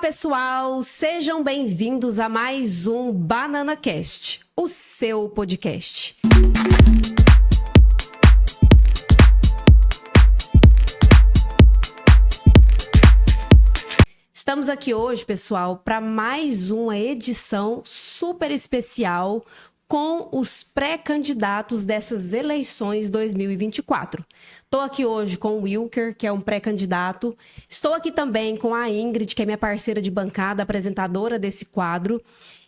pessoal, sejam bem-vindos a mais um BananaCast, o seu podcast. Estamos aqui hoje, pessoal, para mais uma edição super especial com os pré-candidatos dessas eleições 2024. Estou aqui hoje com o Wilker, que é um pré-candidato. Estou aqui também com a Ingrid, que é minha parceira de bancada, apresentadora desse quadro.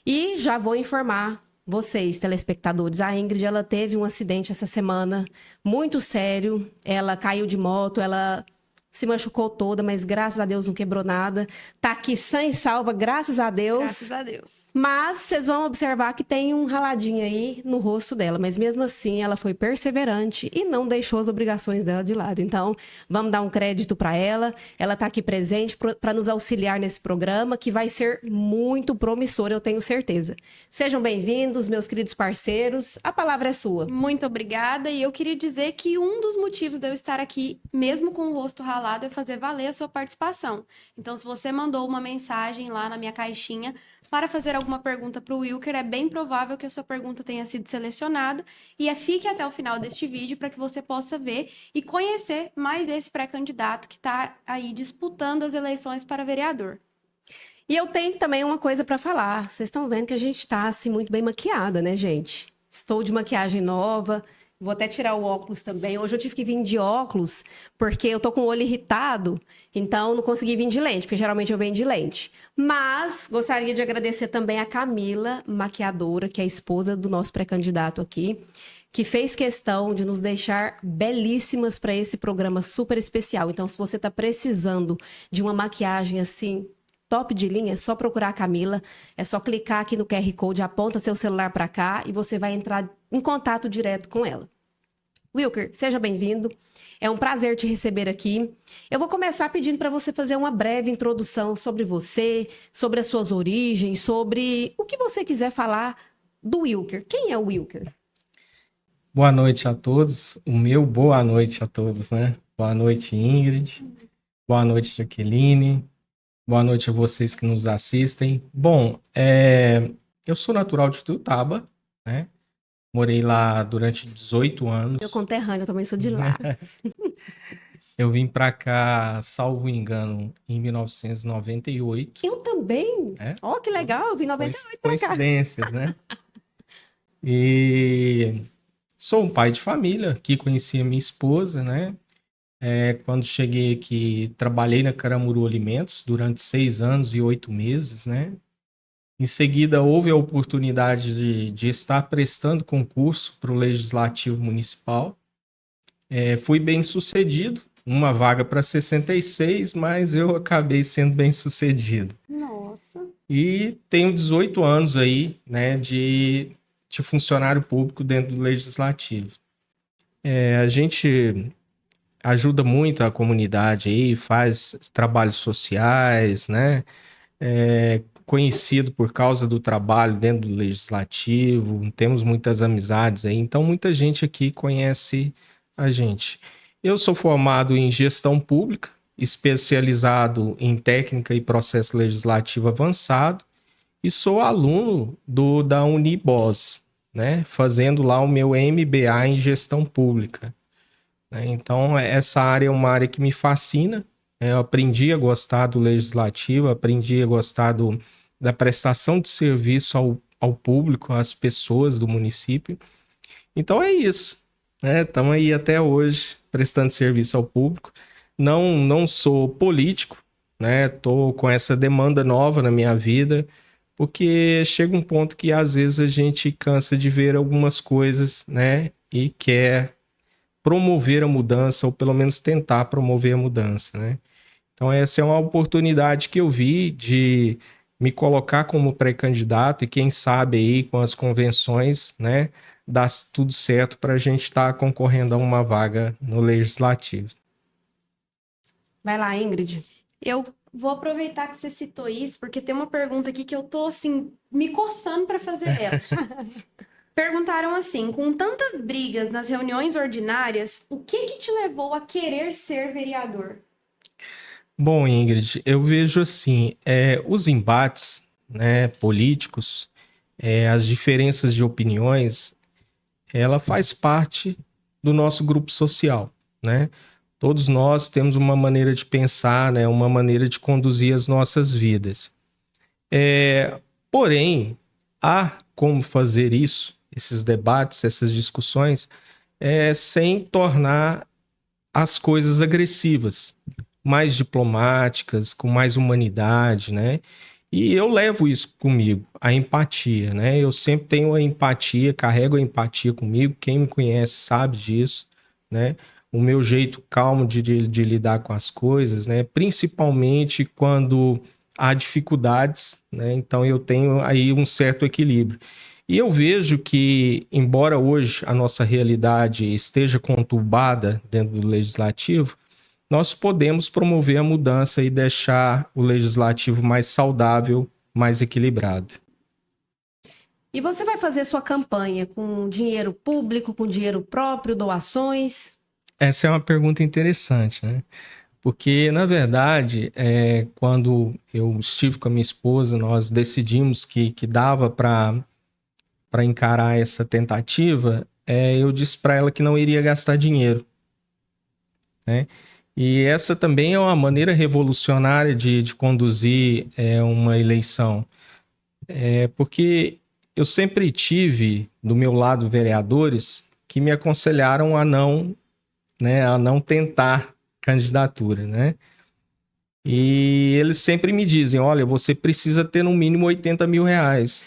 E já vou informar vocês, telespectadores. A Ingrid, ela teve um acidente essa semana muito sério. Ela caiu de moto, ela se machucou toda, mas graças a Deus não quebrou nada. Tá aqui sã e salva, graças a Deus. Graças a Deus. Mas vocês vão observar que tem um raladinho aí no rosto dela. Mas mesmo assim, ela foi perseverante e não deixou as obrigações dela de lado. Então, vamos dar um crédito para ela. Ela tá aqui presente para nos auxiliar nesse programa, que vai ser muito promissor, eu tenho certeza. Sejam bem-vindos, meus queridos parceiros. A palavra é sua. Muito obrigada. E eu queria dizer que um dos motivos de eu estar aqui, mesmo com o rosto ralado, é fazer valer a sua participação. Então, se você mandou uma mensagem lá na minha caixinha para fazer alguma pergunta para o Wilker, é bem provável que a sua pergunta tenha sido selecionada. E fique até o final deste vídeo para que você possa ver e conhecer mais esse pré-candidato que está aí disputando as eleições para vereador. E eu tenho também uma coisa para falar. Vocês estão vendo que a gente está assim, muito bem maquiada, né, gente? Estou de maquiagem nova. Vou até tirar o óculos também. Hoje eu tive que vir de óculos, porque eu tô com o olho irritado, então não consegui vir de lente, porque geralmente eu venho de lente. Mas gostaria de agradecer também a Camila, maquiadora, que é a esposa do nosso pré-candidato aqui, que fez questão de nos deixar belíssimas para esse programa super especial. Então, se você tá precisando de uma maquiagem assim top de linha, é só procurar a Camila, é só clicar aqui no QR Code, aponta seu celular para cá e você vai entrar em contato direto com ela. Wilker, seja bem-vindo. É um prazer te receber aqui. Eu vou começar pedindo para você fazer uma breve introdução sobre você, sobre as suas origens, sobre o que você quiser falar do Wilker. Quem é o Wilker? Boa noite a todos. O meu boa noite a todos, né? Boa noite, Ingrid. Boa noite, Jaqueline. Boa noite a vocês que nos assistem. Bom, eu sou natural de Tuiutaba, né? Morei lá durante 18 anos. Meu conterrâneo, eu também sou de lá. Eu vim para cá, salvo engano, em 1998. Eu também? Ó, que legal, eu vim em 98 para cá. Coincidências, né? E sou um pai de família, que conheci a minha esposa, né? Quando cheguei aqui, trabalhei na Caramuru Alimentos durante 6 anos e 8 meses, né? Em seguida, houve a oportunidade de estar prestando concurso para o Legislativo Municipal. Fui bem sucedido, uma vaga para 66, mas eu acabei sendo bem sucedido. Nossa. E tenho 18 anos aí, né, de funcionário público dentro do Legislativo. A gente ajuda muito a comunidade aí, faz trabalhos sociais, né? Conhecido por causa do trabalho dentro do Legislativo, temos muitas amizades aí, então muita gente aqui conhece a gente. Eu sou formado em gestão pública, especializado em técnica e processo legislativo avançado, e sou aluno da Unibos, né? Fazendo lá o meu MBA em gestão pública. Então, essa área é uma área que me fascina. Eu aprendi a gostar do legislativo, aprendi a gostar da prestação de serviço ao público, às pessoas do município. Então, é isso. Estamos aí até hoje prestando serviço ao público. Não sou político, estou com essa demanda nova na minha vida, porque chega um ponto que às vezes a gente cansa de ver algumas coisas, e quer promover a mudança, ou pelo menos tentar promover a mudança, né? Então essa é uma oportunidade que eu vi de me colocar como pré-candidato e quem sabe aí com as convenções, dar tudo certo para a gente estar concorrendo a uma vaga no Legislativo. Vai lá, Ingrid. Eu vou aproveitar que você citou isso, porque tem uma pergunta aqui que eu tô, assim, me coçando para fazer ela. Perguntaram assim, com tantas brigas nas reuniões ordinárias, o que te levou a querer ser vereador? Bom, Ingrid, eu vejo assim, os embates, né, políticos, as diferenças de opiniões, ela faz parte do nosso grupo social, né? Todos nós temos uma maneira de pensar, né, uma maneira de conduzir as nossas vidas. Porém, há como fazer isso, esses debates, essas discussões, sem tornar as coisas agressivas, mais diplomáticas, com mais humanidade, né? E eu levo isso comigo, a empatia, né? Eu sempre tenho a empatia, carrego a empatia comigo. Quem me conhece sabe disso, né? O meu jeito calmo de lidar com as coisas, né? Principalmente quando há dificuldades, né? Então eu tenho aí um certo equilíbrio. E eu vejo que, embora hoje a nossa realidade esteja conturbada dentro do legislativo, nós podemos promover a mudança e deixar o legislativo mais saudável, mais equilibrado. E você vai fazer sua campanha com dinheiro público, com dinheiro próprio, doações? Essa é uma pergunta interessante, né? Porque, na verdade, quando eu estive com a minha esposa, nós decidimos que dava para encarar essa tentativa, eu disse para ela que não iria gastar dinheiro, né? E essa também é uma maneira revolucionária de conduzir uma eleição. Porque eu sempre tive do meu lado vereadores que me aconselharam a não, né, a não tentar candidatura, né? E eles sempre me dizem, olha, você precisa ter no mínimo 80 mil reais,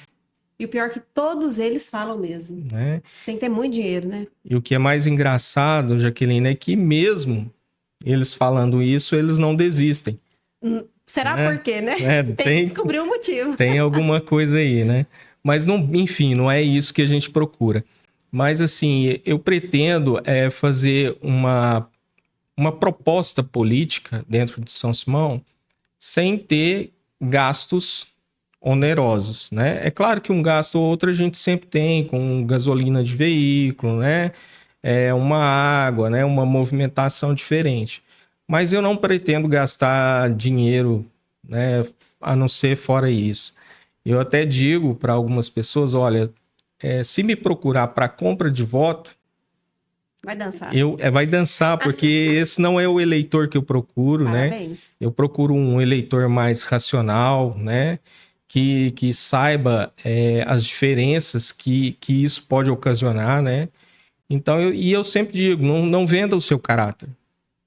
E o pior é que todos eles falam mesmo. né? Tem que ter muito dinheiro, né? E o que é mais engraçado, Jaqueline, é que mesmo eles falando isso, eles não desistem. Será Né? por quê, né? Tem que Tem, descobrir o motivo. tem alguma coisa aí, né? Mas, não, enfim, não é isso que a gente procura. Mas, assim, eu pretendo fazer uma proposta política dentro de São Simão sem ter gastos onerosos, né? É claro que um gasto ou outro a gente sempre tem com gasolina de veículo, né? Uma água, né? Uma movimentação diferente. Mas eu não pretendo gastar dinheiro, né? A não ser fora isso. Eu até digo para algumas pessoas, olha, se me procurar para compra de voto, Vai dançar. vai dançar, porque esse não é o eleitor que eu procuro, né? Parabéns. Eu procuro um eleitor mais racional, né? Que saiba as diferenças que isso pode ocasionar, né? Então, eu sempre digo, não venda o seu caráter.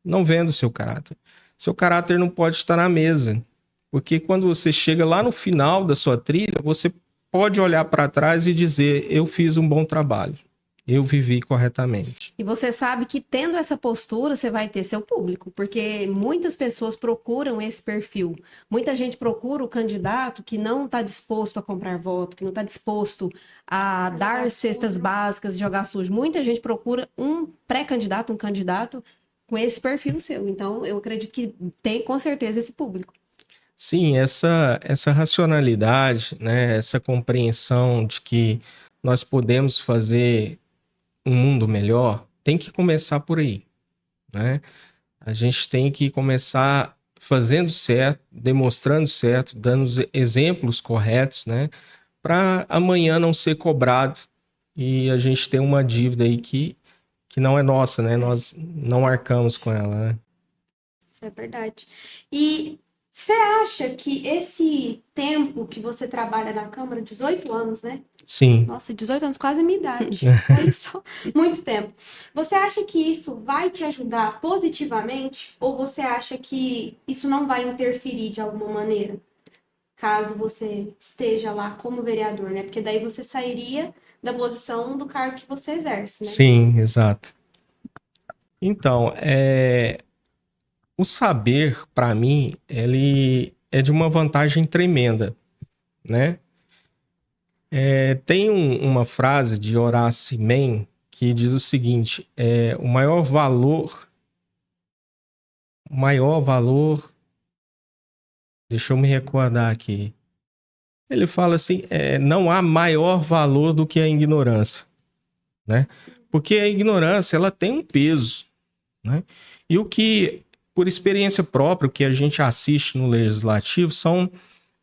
Não venda o seu caráter. Seu caráter não pode estar na mesa. Porque quando você chega lá no final da sua trilha, você pode olhar para trás e dizer, eu fiz um bom trabalho. Eu vivi corretamente. E você sabe que tendo essa postura, você vai ter seu público, porque muitas pessoas procuram esse perfil. Muita gente procura o candidato que não está disposto a comprar voto, que não está disposto a dar cestas básicas, jogar sujo. Muita gente procura um pré-candidato, um candidato com esse perfil seu. Então, eu acredito que tem com certeza esse público. Sim, essa racionalidade, né, essa compreensão de que nós podemos fazer um mundo melhor, tem que começar por aí, né? A gente tem que começar fazendo certo, demonstrando certo, dando os exemplos corretos, né? Para amanhã não ser cobrado e a gente ter uma dívida aí que não é nossa, né? Nós não arcamos com ela, né? Isso é verdade. E você acha que esse tempo que você trabalha na Câmara, 18 anos, né? Sim. Nossa, 18 anos, quase a minha idade. Olha só, muito tempo. Você acha que isso vai te ajudar positivamente? Ou você acha que isso não vai interferir de alguma maneira? Caso você esteja lá como vereador, né? Porque daí você sairia da posição do cargo que você exerce, né? Sim, exato. Então, o saber, para mim, ele é de uma vantagem tremenda, né? Tem uma frase de Horace Mann que diz o seguinte: o maior valor, deixa eu me recordar aqui. Ele fala assim: não há maior valor do que a ignorância, né? Porque a ignorância ela tem um peso, né? E o que por experiência própria, o que a gente assiste no Legislativo são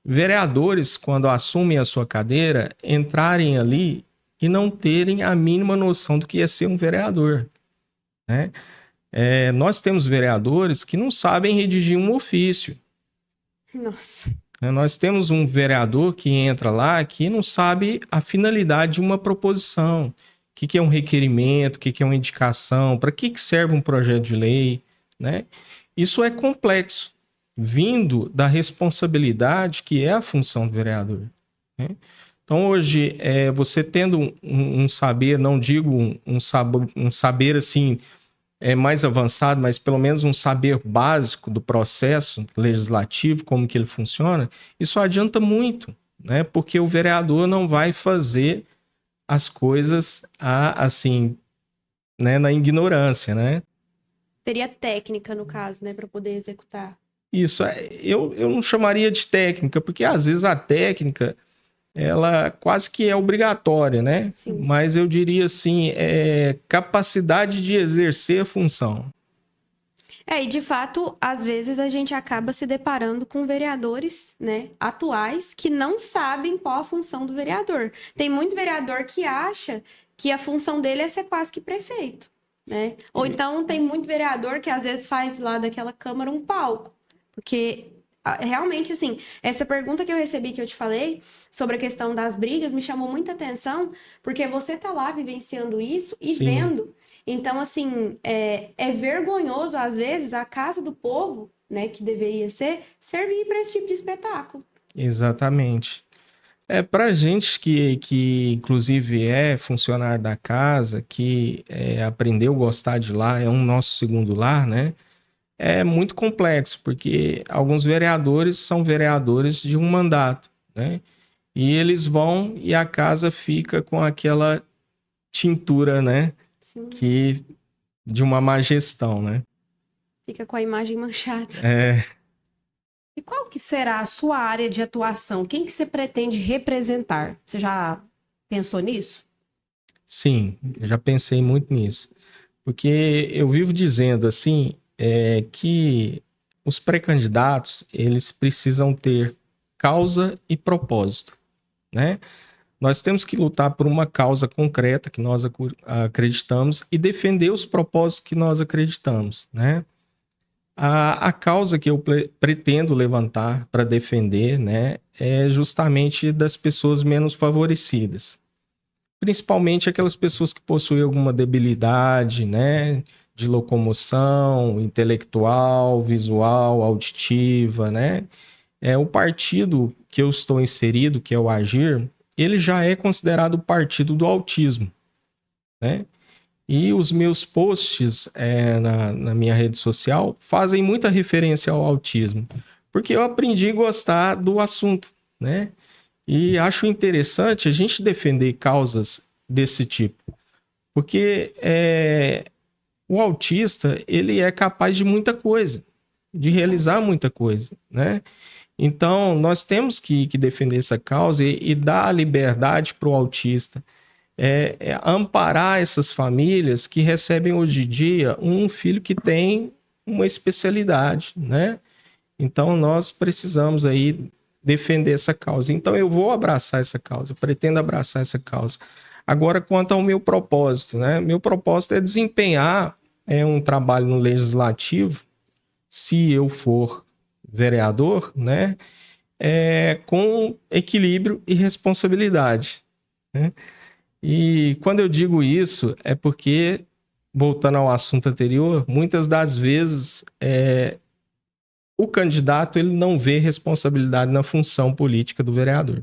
vereadores, quando assumem a sua cadeira, entrarem ali e não terem a mínima noção do que é ser um vereador, né? Nós temos vereadores que não sabem redigir um ofício. Nossa. Nós temos um vereador que entra lá que não sabe a finalidade de uma proposição. O que é um requerimento, o que é uma indicação, para que serve um projeto de lei, né? Isso é complexo, vindo da responsabilidade que é a função do vereador, né? Então, hoje, você tendo um saber, não digo um saber assim, mais avançado, mas pelo menos um saber básico do processo legislativo, como que ele funciona, isso adianta muito, né? Porque o vereador não vai fazer as coisas assim, né, na ignorância, né? Teria técnica, no caso, né, para poder executar. Isso, eu não chamaria de técnica, porque às vezes a técnica, ela quase que é obrigatória, né? Sim. Mas eu diria assim, capacidade de exercer a função. E de fato, às vezes a gente acaba se deparando com vereadores, né, atuais que não sabem qual a função do vereador. Tem muito vereador que acha que a função dele é ser quase que prefeito, né? Ou então tem muito vereador que às vezes faz lá daquela Câmara um palco. Porque realmente, assim, essa pergunta que eu recebi, que eu te falei, sobre a questão das brigas, me chamou muita atenção, porque você tá lá vivenciando isso e Sim. vendo. Então, assim, é vergonhoso, às vezes, a casa do povo, né, que deveria servir para esse tipo de espetáculo. Exatamente. Para gente que inclusive é funcionário da casa, que aprendeu a gostar de lá, é um nosso segundo lar, né? É muito complexo, porque alguns vereadores são vereadores de um mandato, né? E eles vão e a casa fica com aquela tintura, né? Sim. De uma má gestão, né? Fica com a imagem manchada. E qual que será a sua área de atuação? Quem que você pretende representar? Você já pensou nisso? Sim, eu já pensei muito nisso. Porque eu vivo dizendo assim, que os pré-candidatos, eles precisam ter causa e propósito, né? Nós temos que lutar por uma causa concreta que nós acreditamos e defender os propósitos que nós acreditamos, né? A causa que eu pretendo levantar para defender, né, é justamente das pessoas menos favorecidas. Principalmente aquelas pessoas que possuem alguma debilidade, né, de locomoção, intelectual, visual, auditiva, né? O partido que eu estou inserido, que é o Agir, ele já é considerado o partido do autismo, né? E os meus posts na minha rede social fazem muita referência ao autismo, porque eu aprendi a gostar do assunto, né? E acho interessante a gente defender causas desse tipo, porque o autista, ele é capaz de muita coisa, de realizar muita coisa, né? Então, nós temos que defender essa causa e dar liberdade para o autista, amparar essas famílias que recebem hoje em dia um filho que tem uma especialidade, né? Então, nós precisamos aí defender essa causa. Então, eu vou abraçar essa causa, pretendo abraçar essa causa. Agora, quanto ao meu propósito, né? Meu propósito é desempenhar um trabalho no legislativo, se eu for vereador, né? Com equilíbrio e responsabilidade, né? E quando eu digo isso, é porque, voltando ao assunto anterior, muitas das vezes o candidato ele não vê responsabilidade na função política do vereador.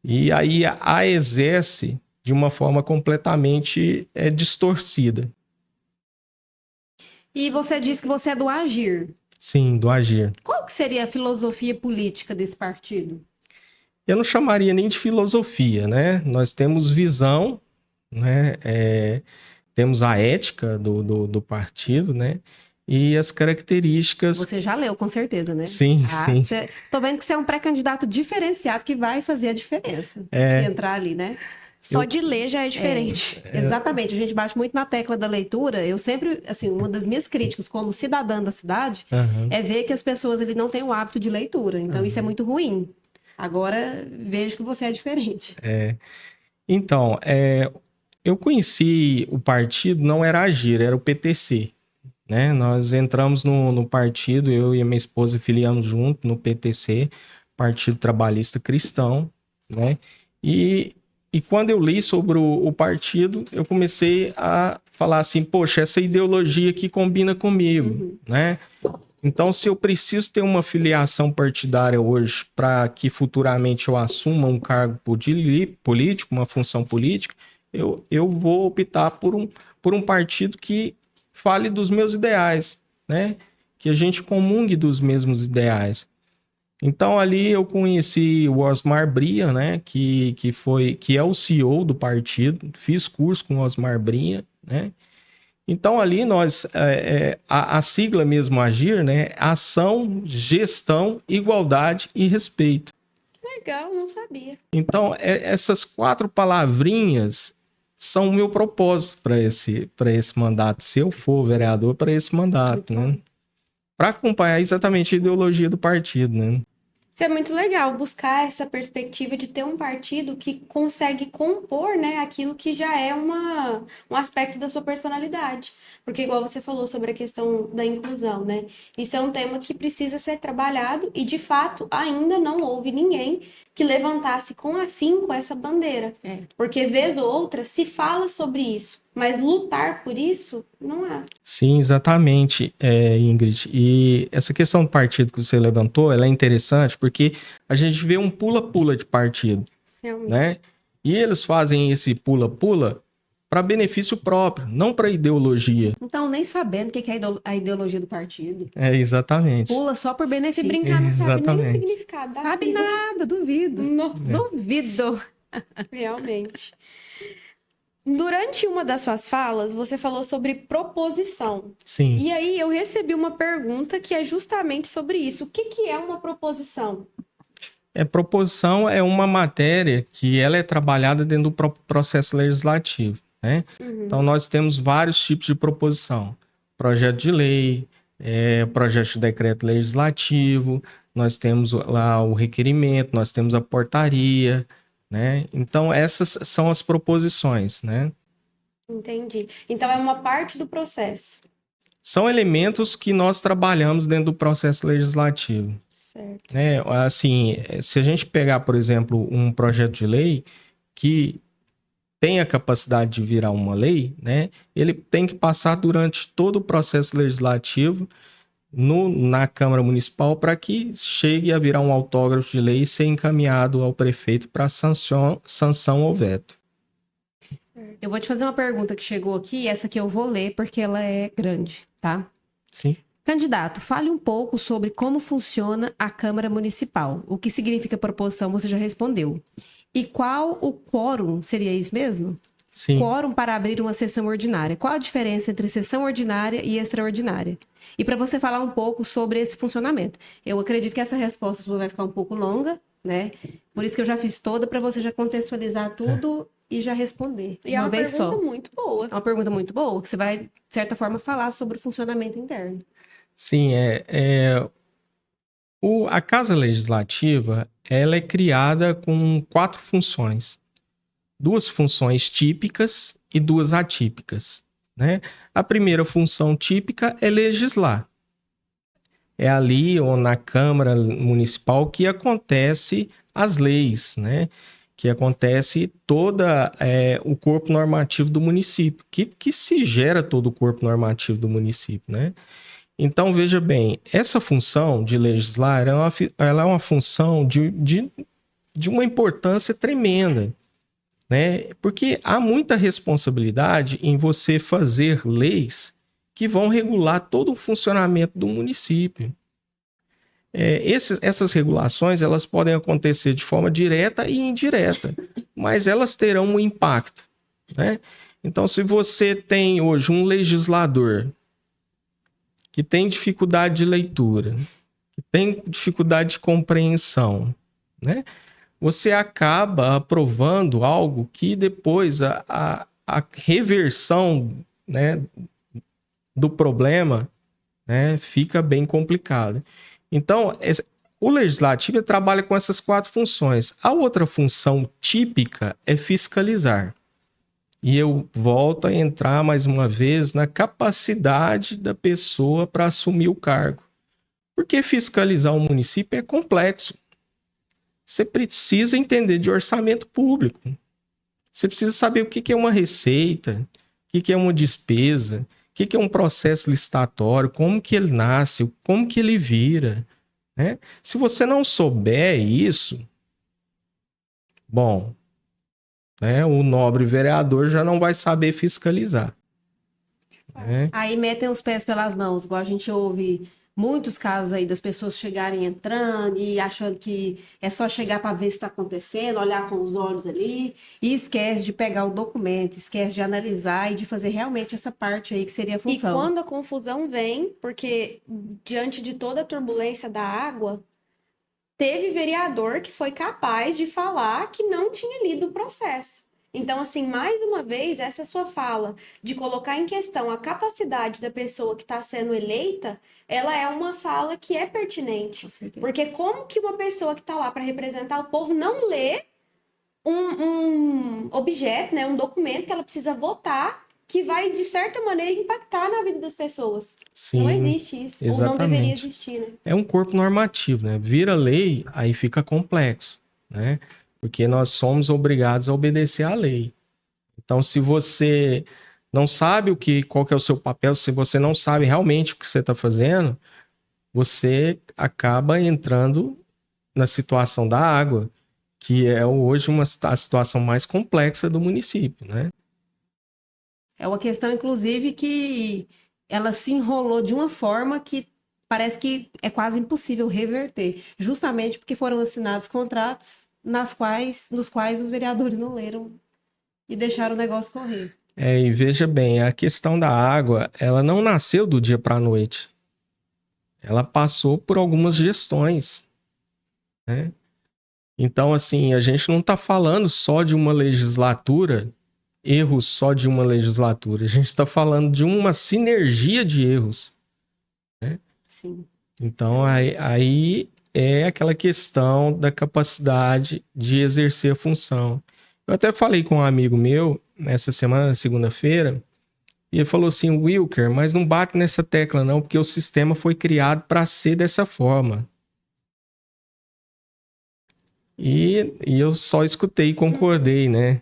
E aí a exerce de uma forma completamente distorcida. E você disse que você é do Agir. Sim, do Agir. Qual que seria a filosofia política desse partido? Eu não chamaria nem de filosofia, né? Nós temos visão, né? Temos a ética do partido, né? E as características... Você já leu, com certeza, né? Sim, sim. Tô vendo que você é um pré-candidato diferenciado que vai fazer a diferença se entrar ali, né? Só de ler já é diferente. Exatamente, a gente bate muito na tecla da leitura. Eu sempre, assim, uma das minhas críticas como cidadã da cidade Aham. é ver que as pessoas ali não têm o hábito de leitura. Então, isso é muito ruim. Agora, vejo que você é diferente. Então, eu conheci o partido, não era Agir, era o PTC, né? Nós entramos no partido, eu e a minha esposa filiamos junto no PTC, Partido Trabalhista Cristão, né? E quando eu li sobre o partido, eu comecei a falar assim, poxa, essa ideologia aqui combina comigo, né? Então, se eu preciso ter uma filiação partidária hoje para que futuramente eu assuma um cargo político, uma função política, eu vou optar por um partido que fale dos meus ideais, né? Que a gente comungue dos mesmos ideais. Então, ali eu conheci o Osmar Bria, né? Que é o CEO do partido. Fiz curso com o Osmar Bria, né? Então, ali nós, a sigla mesmo Agir, né? Ação, gestão, igualdade e respeito. Legal, não sabia. Então, essas 4 palavrinhas são o meu propósito para esse mandato, se eu for vereador para esse mandato, né? Para acompanhar exatamente a ideologia do partido, né? Isso é muito legal, buscar essa perspectiva de ter um partido que consegue compor, né, aquilo que já é um aspecto da sua personalidade. Porque, igual você falou sobre a questão da inclusão, né? Isso é um tema que precisa ser trabalhado e, de fato, ainda não houve ninguém que levantasse com afinco essa bandeira. Porque, vez ou outra, se fala sobre isso, mas lutar por isso, não há. Sim, exatamente, Ingrid. E essa questão do partido que você levantou, ela é interessante porque a gente vê um pula-pula de partido, Realmente. né? E eles fazem esse pula-pula para benefício próprio, não para ideologia. Então, nem sabendo o que é a ideologia do partido. Exatamente. Pula só por Se benefício. brincar, não sabe nem o Exatamente. significado da Sabe sigla. nada, duvido. Nossa. Duvido. Realmente. Durante uma das suas falas, você falou sobre proposição. Sim. E aí eu recebi uma pergunta que é justamente sobre isso. O que que é uma proposição? Proposição é uma matéria que ela é trabalhada dentro do próprio processo legislativo, né? Então, nós temos vários tipos de proposição. Projeto de lei, projeto de decreto legislativo, nós temos lá o requerimento, nós temos a portaria, né? Então, essas são as proposições, né? Entendi. Então é uma parte do processo. São elementos que nós trabalhamos dentro do processo legislativo. Certo. Né? Assim, se a gente pegar, por exemplo, um projeto de lei que tem a capacidade de virar uma lei, né? Ele tem que passar durante todo o processo legislativo na Câmara Municipal para que chegue a virar um autógrafo de lei e ser encaminhado ao prefeito para sanção ou veto. Eu vou te fazer uma pergunta que chegou aqui, e essa aqui eu vou ler porque ela é grande, tá? Sim. Candidato, fale um pouco sobre como funciona a Câmara Municipal. O que significa proposição, você já respondeu. E qual o quórum, seria isso mesmo? Sim. Quórum para abrir uma sessão ordinária. Qual a diferença entre sessão ordinária e extraordinária? E para você falar um pouco sobre esse funcionamento. Eu acredito que essa resposta sua vai ficar um pouco longa, né? Por isso que eu já fiz toda para você já contextualizar tudo e já responder. E é uma vez pergunta só. muito boa. É uma pergunta muito boa, que você vai, de certa forma, falar sobre o funcionamento interno. Sim, a Casa Legislativa, ela é criada com 4 funções. 2 funções típicas e 2 atípicas, né? A primeira função típica é legislar. É ali ou na Câmara Municipal que acontece as leis, né? Que acontece o corpo normativo do município, que se gera todo o corpo normativo do município, né? Então, veja bem, essa função de legislar ela é uma função de uma importância tremenda, né? Porque há muita responsabilidade em você fazer leis que vão regular todo o funcionamento do município. Essas regulações elas podem acontecer de forma direta e indireta, mas elas terão um impacto, né? Então, se você tem hoje um legislador que tem dificuldade de leitura, que tem dificuldade de compreensão, né? você acaba aprovando algo que depois a reversão, né, do problema, né, fica bem complicado. Então, o legislativo trabalha com essas 4 funções. A outra função típica é fiscalizar. E eu volto a entrar mais uma vez na capacidade da pessoa para assumir o cargo. Porque fiscalizar um município é complexo. Você precisa entender de orçamento público. Você precisa saber o que é uma receita, o que é uma despesa, o que é um processo licitatório, como que ele nasce, como que ele vira, né? Se você não souber isso, bom, né, o nobre vereador já não vai saber fiscalizar, né? Aí metem os pés pelas mãos, igual a gente ouve muitos casos aí das pessoas chegarem entrando e achando que é só chegar para ver se está acontecendo, olhar com os olhos ali, e esquece de pegar o documento, esquece de analisar e de fazer realmente essa parte aí que seria a E função. quando a confusão vem, porque diante de toda a turbulência da água, teve vereador que foi capaz de falar que não tinha lido o processo. Então, assim, mais uma vez, essa sua fala de colocar em questão a capacidade da pessoa que está sendo eleita, ela é uma fala que é pertinente. Com certeza. Porque como que uma pessoa que está lá para representar o povo não lê um objeto, né, um documento que ela precisa votar, que vai, de certa maneira, impactar na vida das pessoas? Sim, Não existe isso, ou não deveria exatamente. existir, né? É um corpo normativo, né? Vira lei, aí fica complexo, né? Porque nós somos obrigados a obedecer à lei. Então, se você não sabe qual que é o seu papel, se você não sabe realmente o que você está fazendo, você acaba entrando na situação da água, que é hoje a situação mais complexa do município, né? É uma questão, inclusive, que ela se enrolou de uma forma que parece que é quase impossível reverter, justamente porque foram assinados contratos nos quais os vereadores não leram e deixaram o negócio correr. E veja bem, a questão da água, ela não nasceu do dia para a noite. Ela passou por algumas gestões, né? Então, assim, a gente não está falando só de uma legislatura, erros só de uma legislatura. A gente está falando de uma sinergia de erros, né? Sim. Então, aí é aquela questão da capacidade de exercer a função. Eu até falei com um amigo meu, nessa semana, na segunda-feira, e ele falou assim, Wilker, mas não bate nessa tecla não, porque o sistema foi criado para ser dessa forma. E eu só escutei e concordei, né?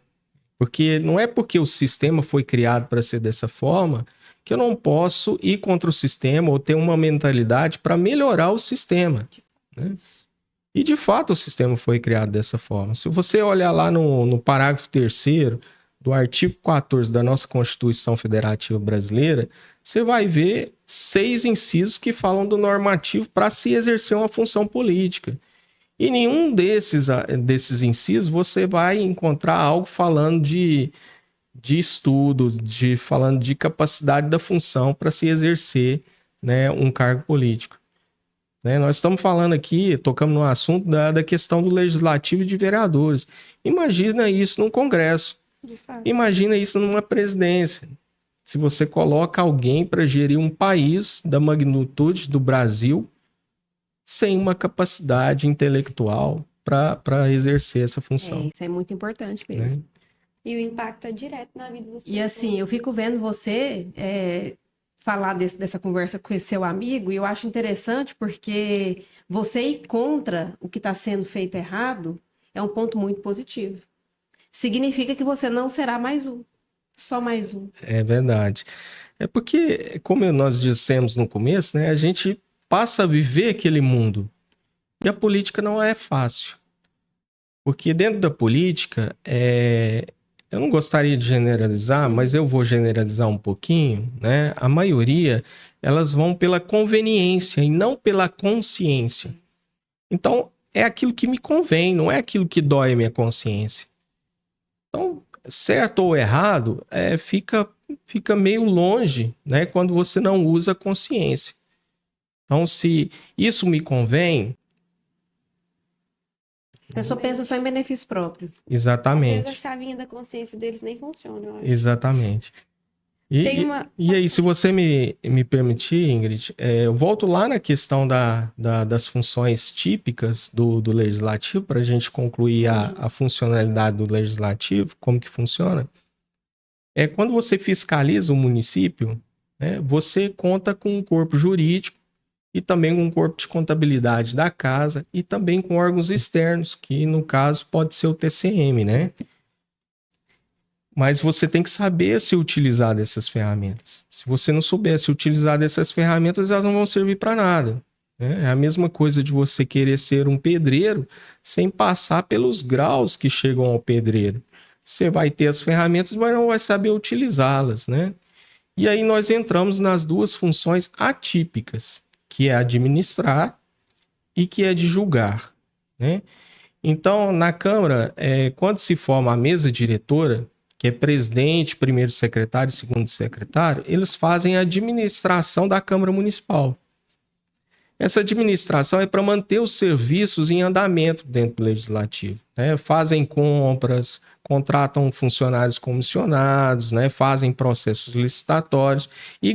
Porque não é porque o sistema foi criado para ser dessa forma que eu não posso ir contra o sistema ou ter uma mentalidade para melhorar o sistema, né? E de fato o sistema foi criado dessa forma. Se você olhar lá no parágrafo 3º do artigo 14 da nossa Constituição Federativa Brasileira, você vai ver 6 incisos que falam do normativo para se exercer uma função política. E nenhum desses incisos você vai encontrar algo falando de estudo, falando de capacidade da função para se exercer, né, um cargo político. Né? Nós estamos falando aqui, tocamos no assunto da questão do legislativo e de vereadores. Imagina isso num Congresso. De fato. Imagina isso numa presidência. Se você coloca alguém para gerir um país da magnitude do Brasil sem uma capacidade intelectual para exercer essa função. Isso é muito importante mesmo. Né? E o impacto é direto na vida das pessoas. E assim, eu fico vendo você falar dessa conversa com esse seu amigo, e eu acho interessante porque você ir contra o que está sendo feito errado é um ponto muito positivo. Significa que você não será mais um, só mais um. É verdade. É porque, como nós dissemos no começo, né, a gente passa a viver aquele mundo. E a política não é fácil. Porque dentro da política, eu não gostaria de generalizar, mas eu vou generalizar um pouquinho, né? A maioria, elas vão pela conveniência e não pela consciência. Então, é aquilo que me convém, não é aquilo que dói a minha consciência. Então, certo ou errado, fica meio longe, né? Quando você não usa a consciência. Então, se isso me convém, A pessoa pensa só em benefício próprio. Às vezes Exatamente. a chavinha da consciência deles nem funciona, eu acho. Exatamente. E, Tem e- uma- e aí, se você me permitir, Ingrid, eu volto lá na questão das funções típicas do legislativo, para a gente concluir a funcionalidade do legislativo, como que funciona. Quando você fiscaliza o município, né, você conta com um corpo jurídico e também com um corpo de contabilidade da casa e também com órgãos externos, que no caso pode ser o TCM, né? Mas você tem que saber se utilizar dessas ferramentas. Se você não souber se utilizar dessas ferramentas, elas não vão servir para nada, né? É a mesma coisa de você querer ser um pedreiro sem passar pelos graus que chegam ao pedreiro. Você vai ter as ferramentas, mas não vai saber utilizá-las, né? E aí nós entramos nas duas funções atípicas, que é administrar e que é de julgar, né? Então, na Câmara, quando se forma a mesa diretora, que é presidente, primeiro secretário e segundo secretário, eles fazem a administração da Câmara Municipal. Essa administração é para manter os serviços em andamento dentro do Legislativo, né? Fazem compras, contratam funcionários comissionados, né? Fazem processos licitatórios e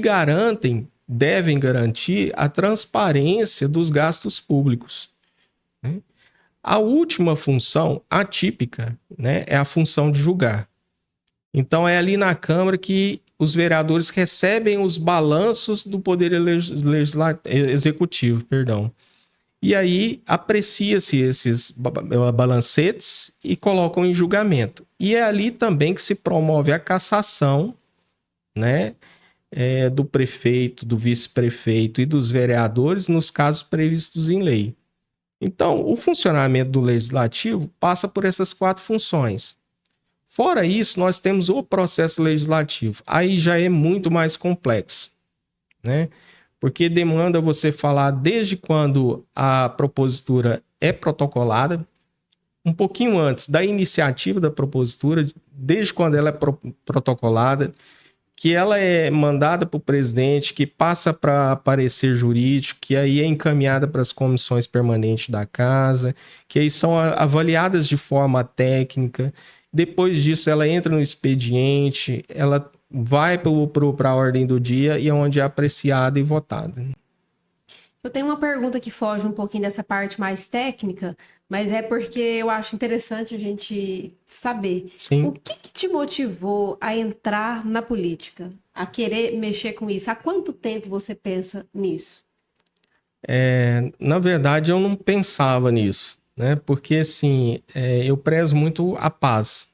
devem garantir a transparência dos gastos públicos, né? A última função atípica, né, é a função de julgar. Então é ali na Câmara que os vereadores recebem os balanços do Poder Executivo, perdão. E aí aprecia-se esses balancetes e colocam em julgamento. E é ali também que se promove a cassação, né, do prefeito, do vice-prefeito e dos vereadores nos casos previstos em lei. Então, o funcionamento do legislativo passa por essas 4 funções. Fora isso, nós temos o processo legislativo. Aí já é muito mais complexo, né? Porque demanda você falar desde quando a propositura é protocolada, um pouquinho antes da iniciativa da propositura, desde quando ela é protocolada, que ela é mandada para o presidente, que passa para parecer jurídico, que aí é encaminhada para as comissões permanentes da casa, que aí são avaliadas de forma técnica. Depois disso, ela entra no expediente, ela vai para a ordem do dia e é onde é apreciada e votada. Eu tenho uma pergunta que foge um pouquinho dessa parte mais técnica, mas é porque eu acho interessante a gente saber. Sim. O que te motivou a entrar na política, a querer mexer com isso? Há quanto tempo você pensa nisso? Na verdade, eu não pensava nisso, né? Porque, assim, eu prezo muito a paz.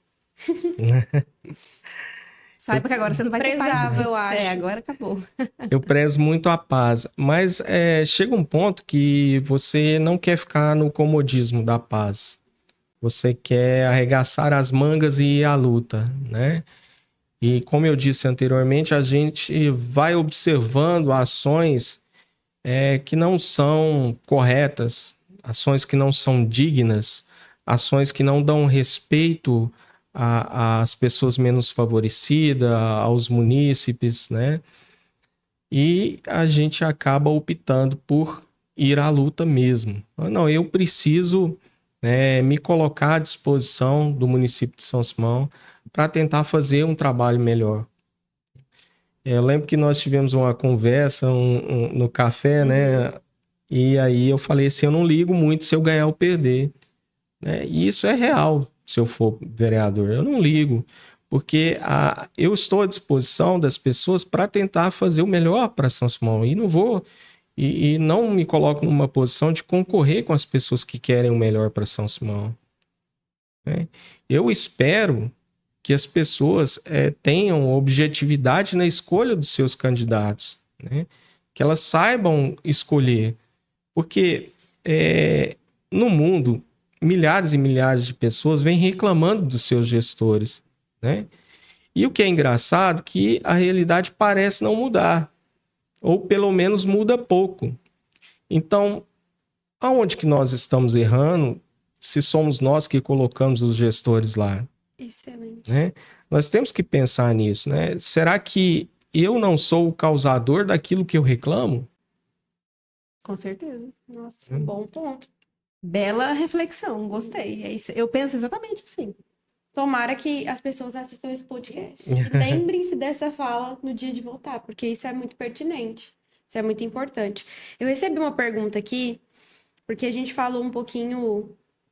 Saiba que agora você não vai ter paz Prezava, mais. eu acho. Agora acabou. Eu prezo muito a paz, mas chega um ponto que você não quer ficar no comodismo da paz. Você quer arregaçar as mangas e ir à luta, né? E como eu disse anteriormente, a gente vai observando ações que não são corretas, ações que não são dignas, ações que não dão respeito às pessoas menos favorecidas, aos munícipes, né? E a gente acaba optando por ir à luta mesmo. Não, eu preciso me colocar à disposição do município de São Simão para tentar fazer um trabalho melhor. Eu lembro que nós tivemos uma conversa no café, né? E aí eu falei assim, eu não ligo muito se eu ganhar ou perder, né? E isso é real, se eu for vereador. Eu não ligo, porque eu estou à disposição das pessoas para tentar fazer o melhor para São Simão. E não vou, e não me coloco numa posição de concorrer com as pessoas que querem o melhor para São Simão, né? Eu espero que as pessoas tenham objetividade na escolha dos seus candidatos, né? Que elas saibam escolher. Porque no mundo, milhares e milhares de pessoas vêm reclamando dos seus gestores, né? E o que é engraçado é que a realidade parece não mudar, ou pelo menos muda pouco. Então, aonde que nós estamos errando se somos nós que colocamos os gestores lá? Excelente. Né? Nós temos que pensar nisso, né? Será que eu não sou o causador daquilo que eu reclamo? Com certeza. Nossa, bom ponto. Bela reflexão, gostei. É isso, eu penso exatamente assim. Tomara que as pessoas assistam esse podcast. E lembrem-se dessa fala no dia de voltar, porque isso é muito pertinente. Isso é muito importante. Eu recebi uma pergunta aqui, porque a gente falou um pouquinho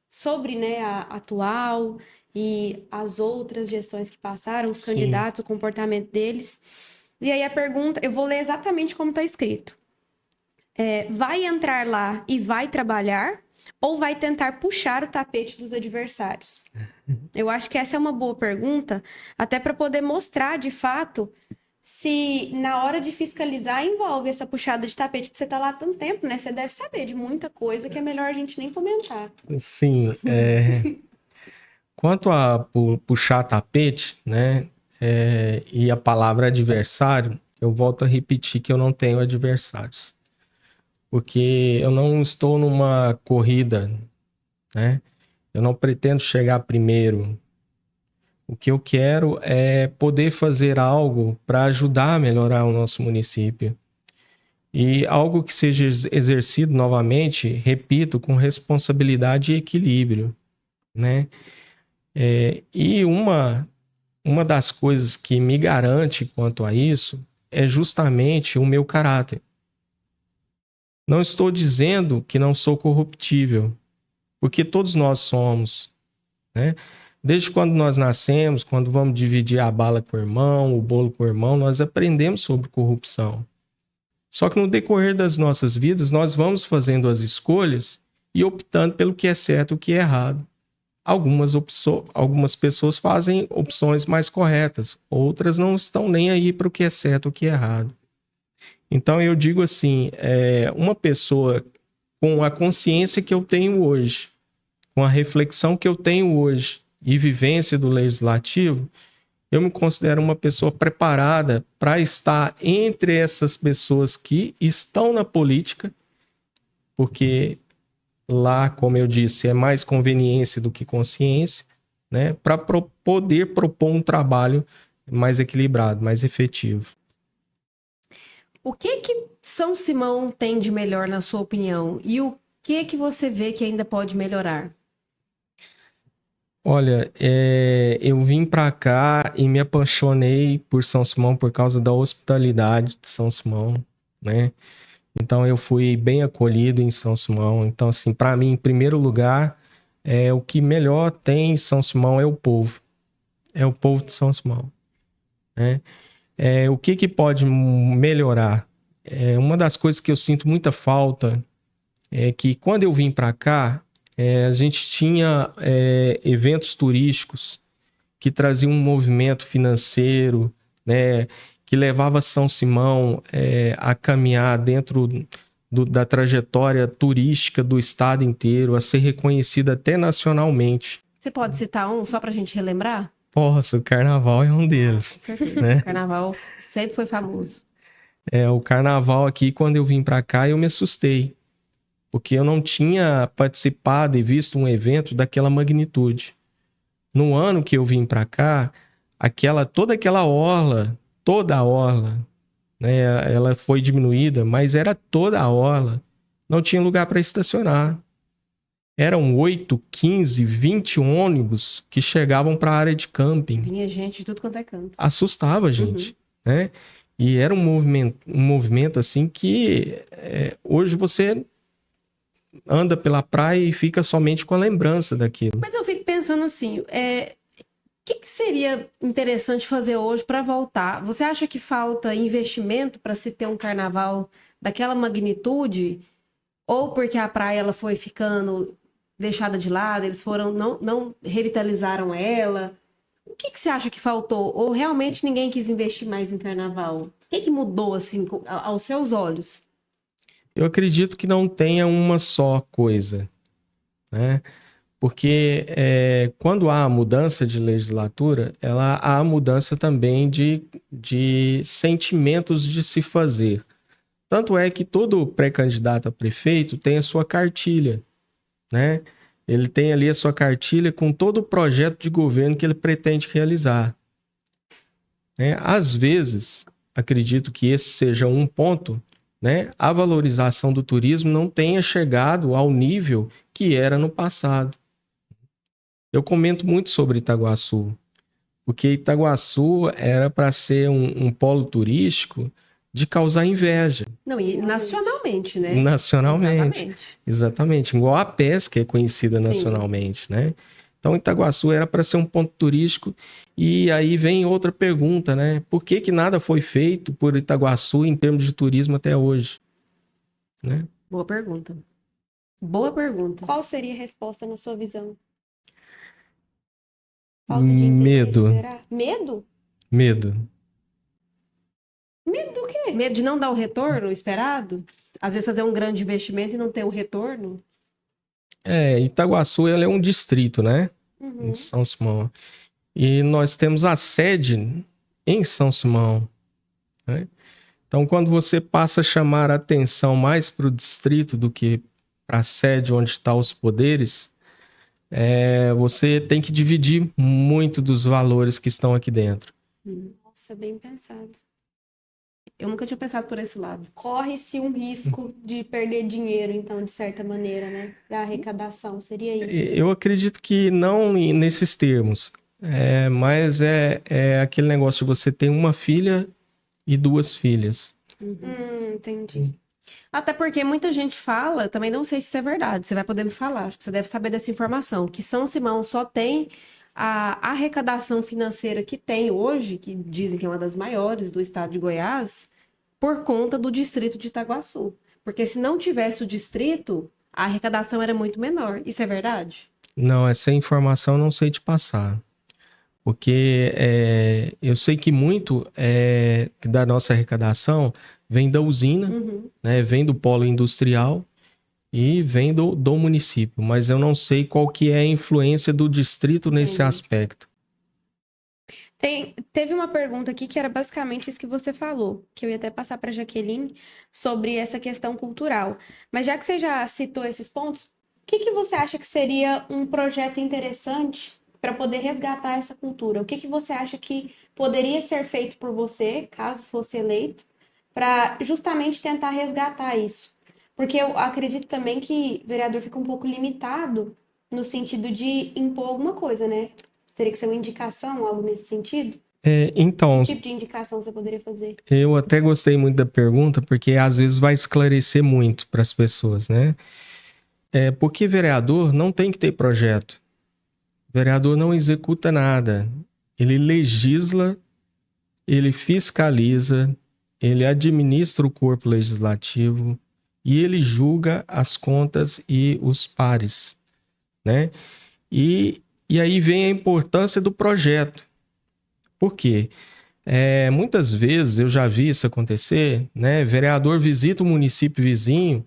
sobre, né, a atual e as outras gestões que passaram, os Sim. candidatos, o comportamento deles. E aí a pergunta, eu vou ler exatamente como está escrito. Vai entrar lá e vai trabalhar ou vai tentar puxar o tapete dos adversários? Eu acho que essa é uma boa pergunta, até para poder mostrar de fato se na hora de fiscalizar envolve essa puxada de tapete, porque você tá lá há tanto tempo, né? Você deve saber de muita coisa que é melhor a gente nem comentar. Sim, quanto a puxar tapete, né, e a palavra adversário, eu volto a repetir que eu não tenho adversários. Porque eu não estou numa corrida, né? Eu não pretendo chegar primeiro. O que eu quero é poder fazer algo para ajudar a melhorar o nosso município. E algo que seja exercido novamente, repito, com responsabilidade e equilíbrio, né? E uma das coisas que me garante quanto a isso é justamente o meu caráter. Não estou dizendo que não sou corruptível, porque todos nós somos, né? Desde quando nós nascemos, quando vamos dividir a bala com o irmão, o bolo com o irmão, nós aprendemos sobre corrupção. Só que no decorrer das nossas vidas, nós vamos fazendo as escolhas e optando pelo que é certo e o que é errado. Algumas pessoas fazem opções mais corretas, outras não estão nem aí para o que é certo e o que é errado. Então eu digo assim, uma pessoa com a consciência que eu tenho hoje, com a reflexão que eu tenho hoje e vivência do legislativo, eu me considero uma pessoa preparada para estar entre essas pessoas que estão na política, porque lá, como eu disse, é mais conveniência do que consciência, né? Para poder propor um trabalho mais equilibrado, mais efetivo. O que São Simão tem de melhor na sua opinião? E o que você vê que ainda pode melhorar? Olha, eu vim para cá e me apaixonei por São Simão por causa da hospitalidade de São Simão, né? Então eu fui bem acolhido em São Simão. Então, assim, para mim, em primeiro lugar, o que melhor tem em São Simão é o povo. É o povo de São Simão, né? O que pode melhorar? Uma das coisas que eu sinto muita falta é que quando eu vim para cá, a gente tinha eventos turísticos que traziam um movimento financeiro, né, que levava São Simão a caminhar dentro da trajetória turística do estado inteiro, a ser reconhecida até nacionalmente. Você pode citar um só para a gente relembrar? Posso, o carnaval é um deles. Com certeza. Né? O carnaval sempre foi famoso. O carnaval aqui, quando eu vim para cá, eu me assustei. Porque eu não tinha participado e visto um evento daquela magnitude. No ano que eu vim para cá, toda a orla, né, ela foi diminuída, mas era toda a orla. Não tinha lugar para estacionar. Eram 8, 15, 20 ônibus que chegavam para a área de camping. Vinha gente de tudo quanto é canto. Assustava a gente, né? E era um movimento assim que hoje você anda pela praia e fica somente com a lembrança daquilo. Mas eu fico pensando assim, que seria interessante fazer hoje para voltar? Você acha que falta investimento para se ter um carnaval daquela magnitude? Ou porque a praia ela foi ficando deixada de lado, eles não revitalizaram ela? O que você acha que faltou? Ou realmente ninguém quis investir mais em carnaval? O que mudou assim aos seus olhos? Eu acredito que não tenha uma só coisa, né? Porque quando há mudança de legislatura, há mudança também de sentimentos de se fazer. Tanto é que todo pré-candidato a prefeito tem a sua cartilha, né? Ele tem ali a sua cartilha com todo o projeto de governo que ele pretende realizar. Às vezes, acredito que esse seja um ponto né, a valorização do turismo não tenha chegado ao nível que era no passado. Eu comento muito sobre Itaguaçu, porque Itaguaçu era para ser um polo turístico de causar inveja. Não, e nacionalmente, né? Nacionalmente. Exatamente. Exatamente. Igual a pesca é conhecida Sim. nacionalmente, né? Então, Itaguaçu era para ser um ponto turístico. E aí vem outra pergunta, né? Por que que nada foi feito por Itaguaçu em termos de turismo até hoje? Né? Boa pergunta. Boa pergunta. Qual seria a resposta na sua visão? Falta de interesse, Medo. será? Medo? Medo. Medo do quê? Medo de não dar o retorno esperado? Às vezes fazer um grande investimento e não ter o retorno? Itaguaçu ele é um distrito, né? Uhum. De São Simão. E nós temos a sede em São Simão, né? Então, quando você passa a chamar a atenção mais para o distrito do que para a sede onde estão os poderes, você tem que dividir muito dos valores que estão aqui dentro. Nossa, bem pensado. Eu nunca tinha pensado por esse lado. Corre-se um risco de perder dinheiro, então, de certa maneira, né? Da arrecadação, seria isso. Eu acredito que não nesses termos, mas é aquele negócio de você ter uma filha e duas filhas. Entendi. Até porque muita gente fala, também não sei se isso é verdade, você vai poder me falar, acho que você deve saber dessa informação, que São Simão só tem a arrecadação financeira que tem hoje, que dizem que é uma das maiores do estado de Goiás, por conta do distrito de Itaguaçu. Porque se não tivesse o distrito, a arrecadação era muito menor. Isso é verdade? Não, essa informação eu não sei te passar. Porque eu sei que muito da nossa arrecadação vem da usina, né, vem do polo industrial e vem do município. Mas eu não sei qual que é a influência do distrito nesse Entendi. aspecto. Teve uma pergunta aqui que era basicamente isso que você falou, que eu ia até passar para a Jaqueline sobre essa questão cultural. Mas já que você já citou esses pontos, o que você acha que seria um projeto interessante para poder resgatar essa cultura? O que você acha que poderia ser feito por você, caso fosse eleito, para justamente tentar resgatar isso? Porque eu acredito também que o vereador fica um pouco limitado no sentido de impor alguma coisa, né? Teria que ser uma indicação, algo nesse sentido? Então, Que tipo de indicação você poderia fazer? eu até gostei muito da pergunta, porque às vezes vai esclarecer muito para as pessoas, né? Porque vereador não tem que ter projeto. Vereador não executa nada. Ele legisla, ele fiscaliza, ele administra o corpo legislativo e ele julga as contas e os pares, né? E aí vem a importância do projeto. Por quê? Muitas vezes eu já vi isso acontecer, né? Vereador visita o município vizinho,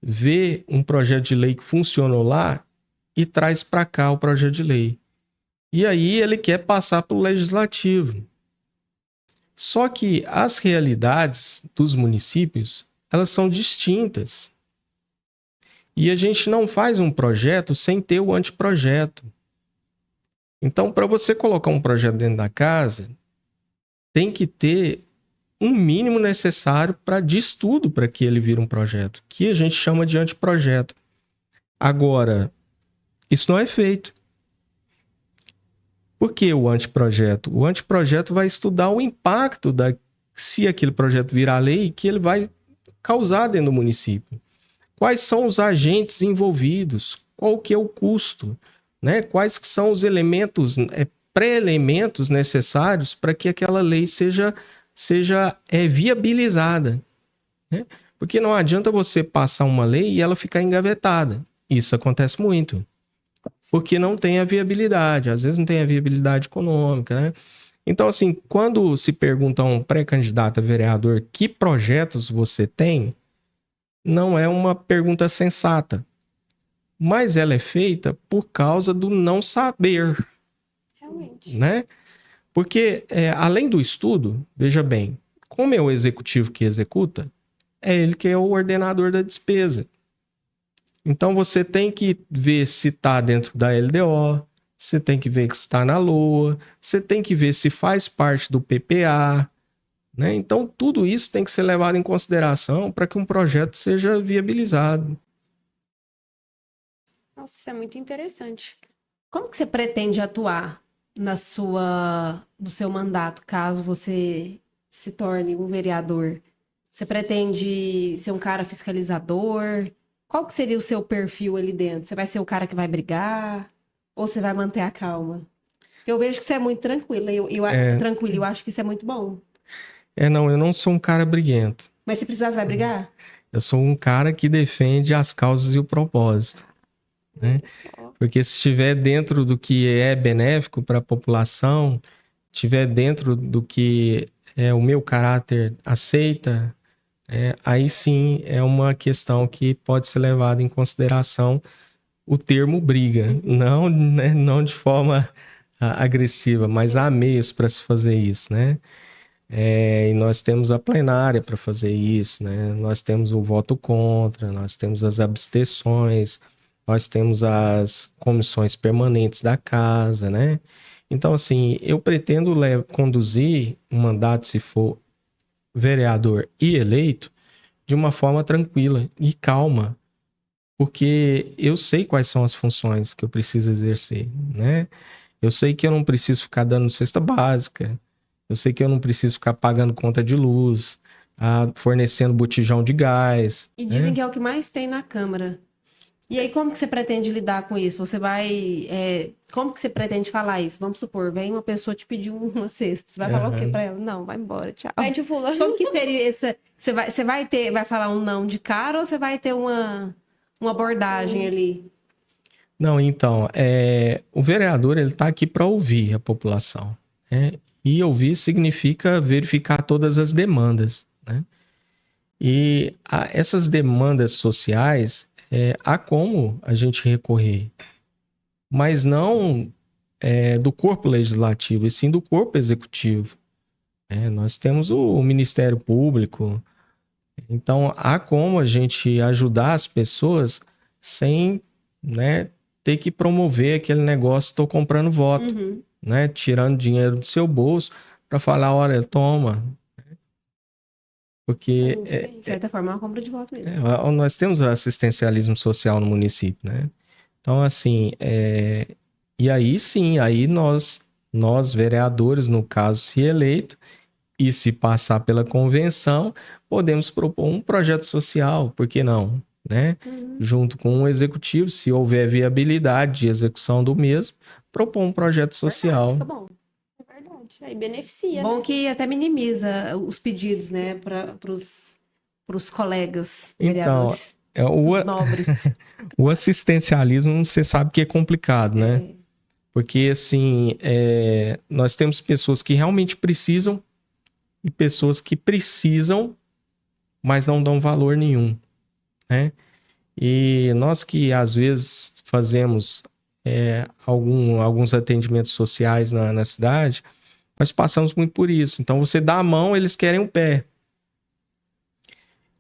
vê um projeto de lei que funcionou lá e traz para cá o projeto de lei. E aí ele quer passar pelo legislativo. Só que as realidades dos municípios, elas são distintas. E a gente não faz um projeto sem ter o anteprojeto. Então, para você colocar um projeto dentro da casa, tem que ter um mínimo necessário de estudo para que ele vire um projeto, que a gente chama de anteprojeto. Agora, isso não é feito. Por que o anteprojeto? O anteprojeto vai estudar o impacto se aquele projeto virar lei, que ele vai causar dentro do município. Quais são os agentes envolvidos? Qual que é o custo? Né? Quais que são os elementos, pré-elementos necessários para que aquela lei seja viabilizada? Né? Porque não adianta você passar uma lei e ela ficar engavetada. Isso acontece muito. Porque não tem a viabilidade. Às vezes não tem a viabilidade econômica, né? Então, assim, quando se pergunta a um pré-candidato a vereador que projetos você tem, não é uma pergunta sensata. Mas ela é feita por causa do não saber. Realmente. Né? Porque, além do estudo, veja bem, como é o executivo que executa, é ele que é o ordenador da despesa. Então, você tem que ver se está dentro da LDO, você tem que ver se está na LOA, você tem que ver se faz parte do PPA, né? Então, tudo isso tem que ser levado em consideração para que um projeto seja viabilizado. Nossa, isso é muito interessante. Como que você pretende atuar no seu mandato, caso você se torne um vereador? Você pretende ser um cara fiscalizador? Qual que seria o seu perfil ali dentro? Você vai ser o cara que vai brigar? Ou você vai manter a calma? Eu vejo que você é muito tranquilo. Tranquilo, eu acho que isso é muito bom. Não, eu não sou um cara briguento. Mas se precisar, você vai brigar? Eu sou um cara que defende as causas e o propósito, né? Olha só. Porque se estiver dentro do que é benéfico para a população, estiver dentro do que o meu caráter aceita, aí sim é uma questão que pode ser levada em consideração o termo briga. Não, né, não de forma agressiva, mas há meios para se fazer isso, né? E nós temos a plenária para fazer isso, né? Nós temos o voto contra, nós temos as abstenções, nós temos as comissões permanentes da casa, né? Então, assim, eu pretendo conduzir um mandato, se for vereador e eleito, de uma forma tranquila e calma, porque eu sei quais são as funções que eu preciso exercer, né? Eu sei que eu não preciso ficar dando cesta básica, eu sei que eu não preciso ficar pagando conta de luz, fornecendo botijão de gás. E dizem que é o que mais tem na Câmara. E aí, como que você pretende lidar com isso? Você vai. Como que você pretende falar isso? Vamos supor, vem uma pessoa te pedir uma cesta. Você vai falar o quê pra ela? Não, vai embora, tchau. Pede o fulano. Como que seria essa. Você vai falar um não de cara ou você vai ter uma abordagem ali? Não, então, o vereador ele está aqui para ouvir a população, né? E ouvir significa verificar todas as demandas, né? E essas demandas sociais, há como a gente recorrer, mas não do corpo legislativo, e sim do corpo executivo. Nós temos o Ministério Público, então há como a gente ajudar as pessoas sem, né, ter que promover aquele negócio, estou comprando voto, Uhum. né, tirando dinheiro do seu bolso para falar, olha, toma. Porque De certa forma, é uma compra de voto mesmo. nós temos assistencialismo social no município, né? Então, assim, e aí sim, aí nós vereadores, no caso, se eleito, e se passar pela convenção, podemos propor um projeto social, por que não? Né? Uhum. Junto com o executivo, se houver viabilidade de execução do mesmo, propor um projeto social. Fica bom. É verdade. Aí beneficia, Bom né? que até minimiza os pedidos, né, para os colegas Então, vereadores, o, os nobres. o assistencialismo, você sabe que é complicado, né? Porque, assim, nós temos pessoas que realmente precisam e pessoas que precisam, mas não dão valor nenhum, né? E nós que às vezes fazemos alguns atendimentos sociais na cidade, nós passamos muito por isso. Então você dá a mão, eles querem o pé.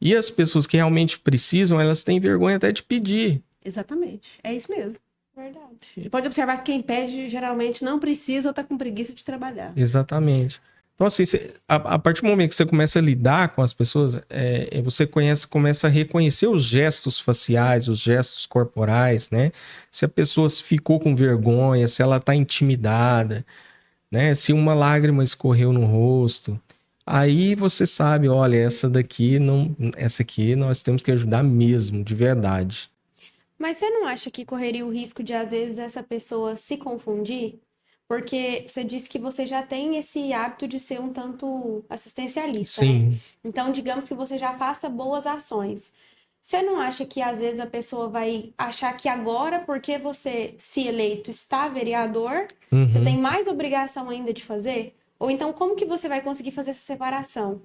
E as pessoas que realmente precisam, elas têm vergonha até de pedir. Exatamente. É isso mesmo. Verdade. Pode observar que quem pede geralmente não precisa ou está com preguiça de trabalhar. Exatamente. Então, assim, a partir do momento que você começa a lidar com as pessoas, você começa a reconhecer os gestos faciais, os gestos corporais, né? Se a pessoa ficou com vergonha, se ela está intimidada, né? Se uma lágrima escorreu no rosto, aí você sabe, olha, essa aqui nós temos que ajudar mesmo, de verdade. Mas você não acha que correria o risco de, às vezes, essa pessoa se confundir? Porque você disse que você já tem esse hábito de ser um tanto assistencialista, né? Sim. Então, digamos que você já faça boas ações. Você não acha que, às vezes, a pessoa vai achar que agora, porque você, se eleito, está vereador, você tem mais obrigação ainda de fazer? Ou então, como que você vai conseguir fazer essa separação?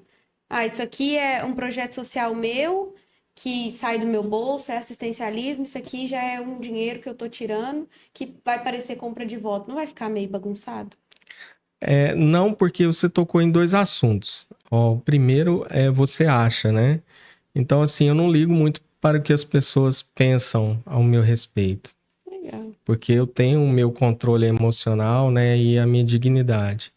Ah, isso aqui é um projeto social meu, que sai do meu bolso, é assistencialismo, isso aqui já é um dinheiro que eu tô tirando, que vai parecer compra de voto. Não vai ficar meio bagunçado? Não, porque você tocou em dois assuntos. Ó, o primeiro é você acha, né? Então, assim, eu não ligo muito para o que as pessoas pensam ao meu respeito. Legal. Porque eu tenho o meu controle emocional, né? E a minha dignidade.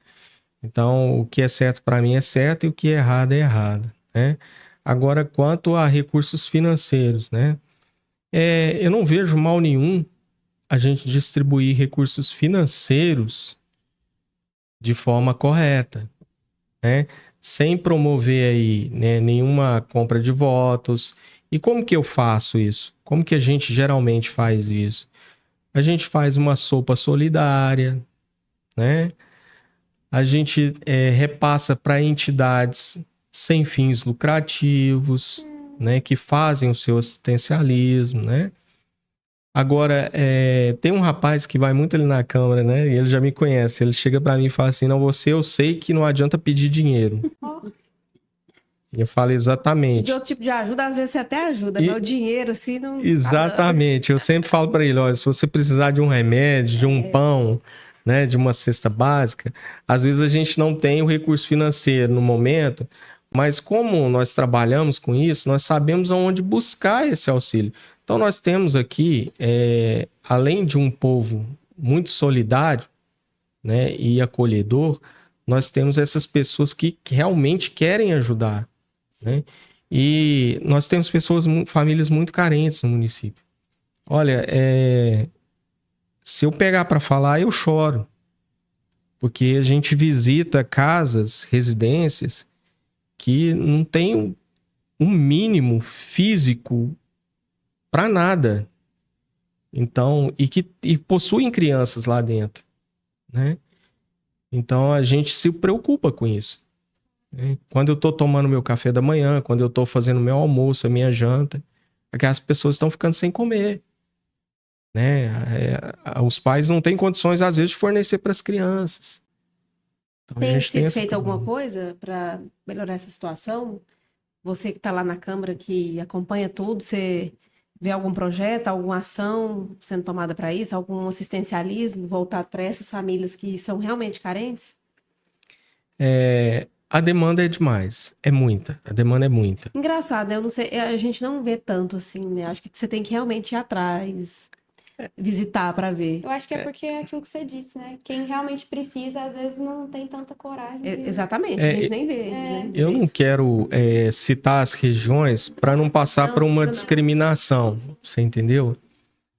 Então, o que é certo para mim é certo e o que é errado, né? Agora, quanto a recursos financeiros, né? Eu não vejo mal nenhum a gente distribuir recursos financeiros de forma correta, né? Sem promover aí, né, nenhuma compra de votos. E como que eu faço isso? Como que a gente geralmente faz isso? A gente faz uma sopa solidária, né? A gente repassa para entidades sem fins lucrativos, né, que fazem o seu assistencialismo, né? Agora, tem um rapaz que vai muito ali na Câmara, né? E ele já me conhece. Ele chega para mim e fala assim: não, você eu sei que não adianta pedir dinheiro. E eu falo De exatamente. outro tipo de ajuda, às vezes você até ajuda, E- mas o dinheiro, assim, não... Exatamente. Eu sempre falo para ele: olha, se você precisar de um remédio, de um pão, né, de uma cesta básica, às vezes a gente não tem o recurso financeiro no momento, mas como nós trabalhamos com isso, nós sabemos aonde buscar esse auxílio. Então nós temos aqui, além de um povo muito solidário, né, e acolhedor, nós temos essas pessoas que realmente querem ajudar, né? E nós temos famílias muito carentes no município. Olha, se eu pegar para falar, eu choro, porque a gente visita casas, residências que não tem um mínimo físico para nada. Então, e possuem crianças lá dentro, né? Então a gente se preocupa com isso, né? Quando eu tô tomando meu café da manhã, quando eu tô fazendo meu almoço, a minha janta, aquelas pessoas estão ficando sem comer, né? Os pais não têm condições, às vezes, de fornecer para as crianças. Então, a Tem gente tem sido esse feita alguma problema. coisa para melhorar essa situação? Você que está lá na Câmara, que acompanha tudo, você vê algum projeto, alguma ação sendo tomada para isso, algum assistencialismo voltado para essas famílias que são realmente carentes? A demanda é demais, é muita, a demanda é muita. Engraçado, eu não sei, a gente não vê tanto assim, né? Acho que você tem que realmente ir atrás, visitar para ver. Eu acho que é porque é aquilo que você disse, né? Quem realmente precisa, às vezes não tem tanta coragem de... Exatamente, a É, gente nem vê eles, né? eu não Direito. quero citar as regiões para não passar Não, por uma precisa não. discriminação, você entendeu?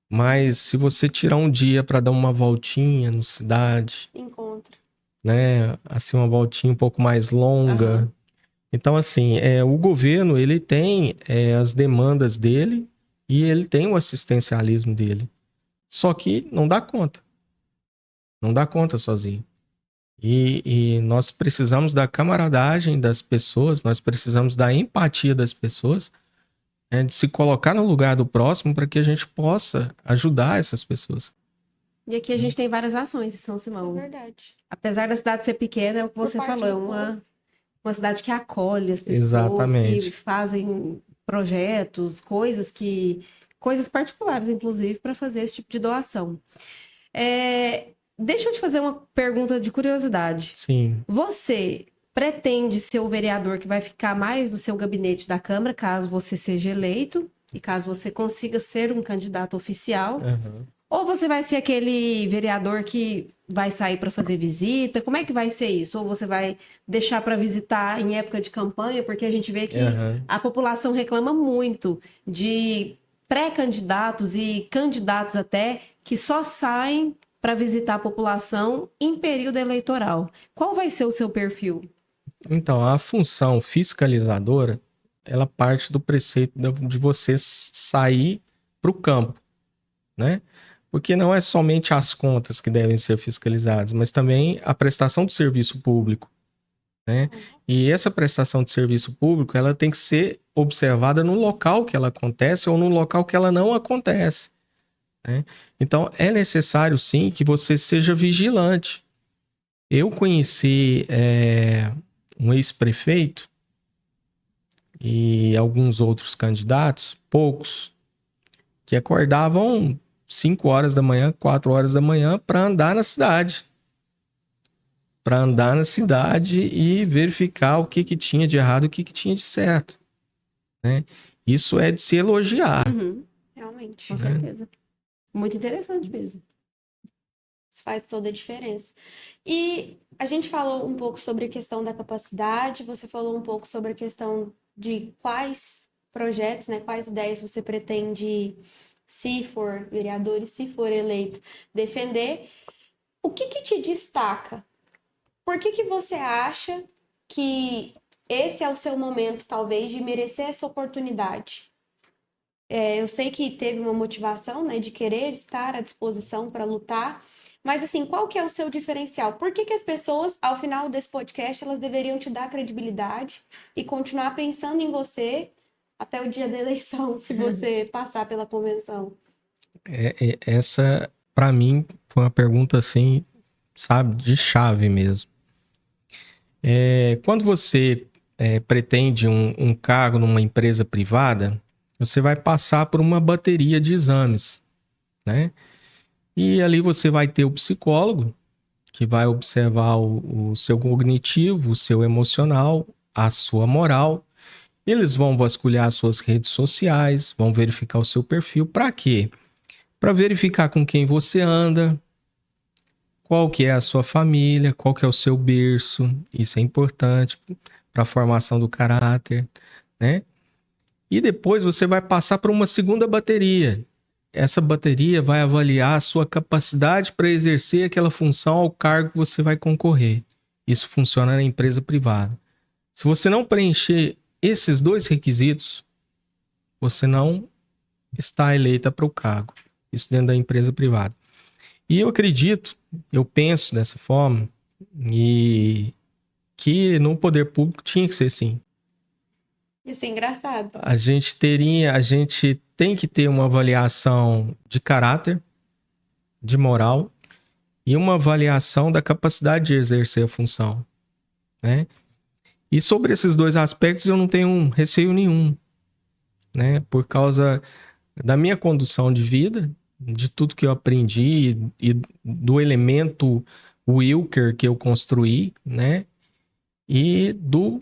Mas se você tirar um dia para dar uma voltinha na cidade, Encontra. né, assim uma voltinha um pouco mais longa. Aham. Então assim, o governo ele tem as demandas dele e ele tem o assistencialismo dele. Só que não dá conta, não dá conta sozinho. E nós precisamos da camaradagem das pessoas, nós precisamos da empatia das pessoas, né, de se colocar no lugar do próximo para que a gente possa ajudar essas pessoas. E aqui a gente tem várias ações em São Isso é Simão. verdade. Apesar da cidade ser pequena, é o que Por você parte falou, é do povo. uma cidade que acolhe as pessoas, que Exatamente. fazem projetos, coisas particulares, inclusive, para fazer esse tipo de doação. Deixa eu te fazer uma pergunta de curiosidade. Sim. Você pretende ser o vereador que vai ficar mais no seu gabinete da Câmara, caso você seja eleito e caso você consiga ser um candidato oficial? Aham. Ou você vai ser aquele vereador que vai sair para fazer visita? Como é que vai ser isso? Ou você vai deixar para visitar em época de campanha? Porque a gente vê que Aham. a população reclama muito de pré-candidatos e candidatos até que só saem para visitar a população em período eleitoral. Qual vai ser o seu perfil? Então, a função fiscalizadora, ela parte do preceito de você sair para o campo, né? Porque não é somente as contas que devem ser fiscalizadas, mas também a prestação do serviço público, né? E essa prestação de serviço público, ela tem que ser observada no local que ela acontece ou no local que ela não acontece, né? Então, é necessário, sim, que você seja vigilante. Eu conheci um ex-prefeito e alguns outros candidatos, poucos, que acordavam 5 horas da manhã, 4 horas da manhã para andar na cidade. Para andar na cidade e verificar o que tinha de errado e o que tinha de certo, né? Isso é de se elogiar. Uhum, Realmente. com certeza. Muito interessante mesmo. Isso faz toda a diferença. E a gente falou um pouco sobre a questão da capacidade, você falou um pouco sobre a questão de quais projetos, né, quais ideias você pretende, se for vereador e se for eleito, defender. O que que te destaca? Por que que você acha que esse é o seu momento, talvez, de merecer essa oportunidade? Eu sei que teve uma motivação, né, de querer estar à disposição para lutar, mas assim, qual que é o seu diferencial? Por que que as pessoas, ao final desse podcast, elas deveriam te dar credibilidade e continuar pensando em você até o dia da eleição, se você passar pela convenção? Essa, para mim, foi uma pergunta assim, sabe, de chave mesmo. Quando você pretende um cargo numa empresa privada, você vai passar por uma bateria de exames, né? E ali você vai ter o psicólogo, que vai observar o seu cognitivo, o seu emocional, a sua moral. Eles vão vasculhar as suas redes sociais, vão verificar o seu perfil. Para quê? Para verificar com quem você anda, qual que é a sua família, qual que é o seu berço. Isso é importante para a formação do caráter, né? E depois você vai passar para uma segunda bateria. Essa bateria vai avaliar a sua capacidade para exercer aquela função ao cargo que você vai concorrer. Isso funciona na empresa privada. Se você não preencher esses dois requisitos, você não está eleita para o cargo. Isso dentro da empresa privada. E eu acredito, eu penso dessa forma, e que no poder público tinha que ser assim. Isso é engraçado. A gente tem que ter uma avaliação de caráter, de moral e uma avaliação da capacidade de exercer a função, né? E sobre esses dois aspectos eu não tenho receio nenhum, né? Por causa da minha condução de vida, de tudo que eu aprendi e do elemento Wilker que eu construí, né? E do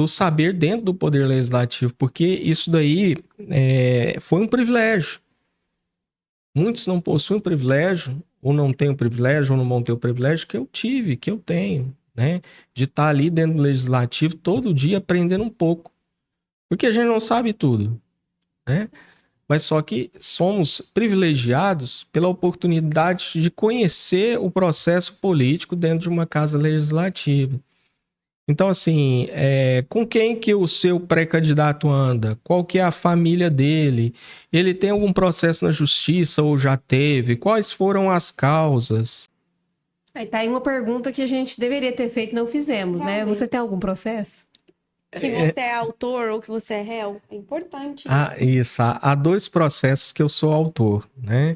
saber dentro do Poder Legislativo, porque isso daí foi um privilégio. Muitos não possuem o privilégio, ou não têm o privilégio, ou não vão ter o privilégio que eu tive, que eu tenho, né? De estar ali dentro do Legislativo todo dia aprendendo um pouco. Porque a gente não sabe tudo, né? Mas só que somos privilegiados pela oportunidade de conhecer o processo político dentro de uma casa legislativa. Então, assim, com quem que o seu pré-candidato anda? Qual que é a família dele? Ele tem algum processo na justiça ou já teve? Quais foram as causas? Aí tá aí uma pergunta que a gente deveria ter feito e não fizemos, né? Realmente. Você tem algum processo? Que você é autor ou que você é réu. É importante isso. Isso. Há dois processos que eu sou autor, né?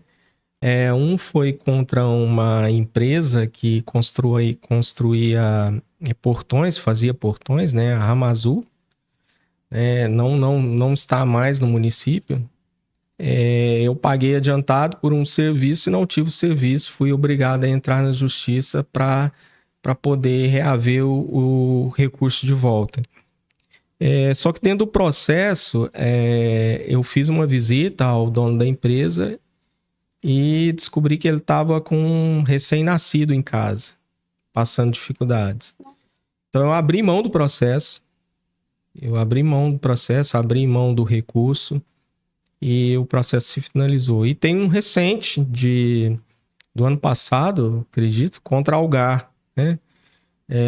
Um foi contra uma empresa que construía portões, fazia portões, né? A Ramazul. Não está mais no município. Eu paguei adiantado por um serviço e não tive o serviço. Fui obrigado a entrar na justiça para poder reaver o recurso de volta. Só que dentro do processo, eu fiz uma visita ao dono da empresa e descobri que ele estava com um recém-nascido em casa, passando dificuldades. Então eu abri mão do processo, abri mão do recurso e o processo se finalizou. E tem um recente do ano passado, acredito, contra a Algar, né?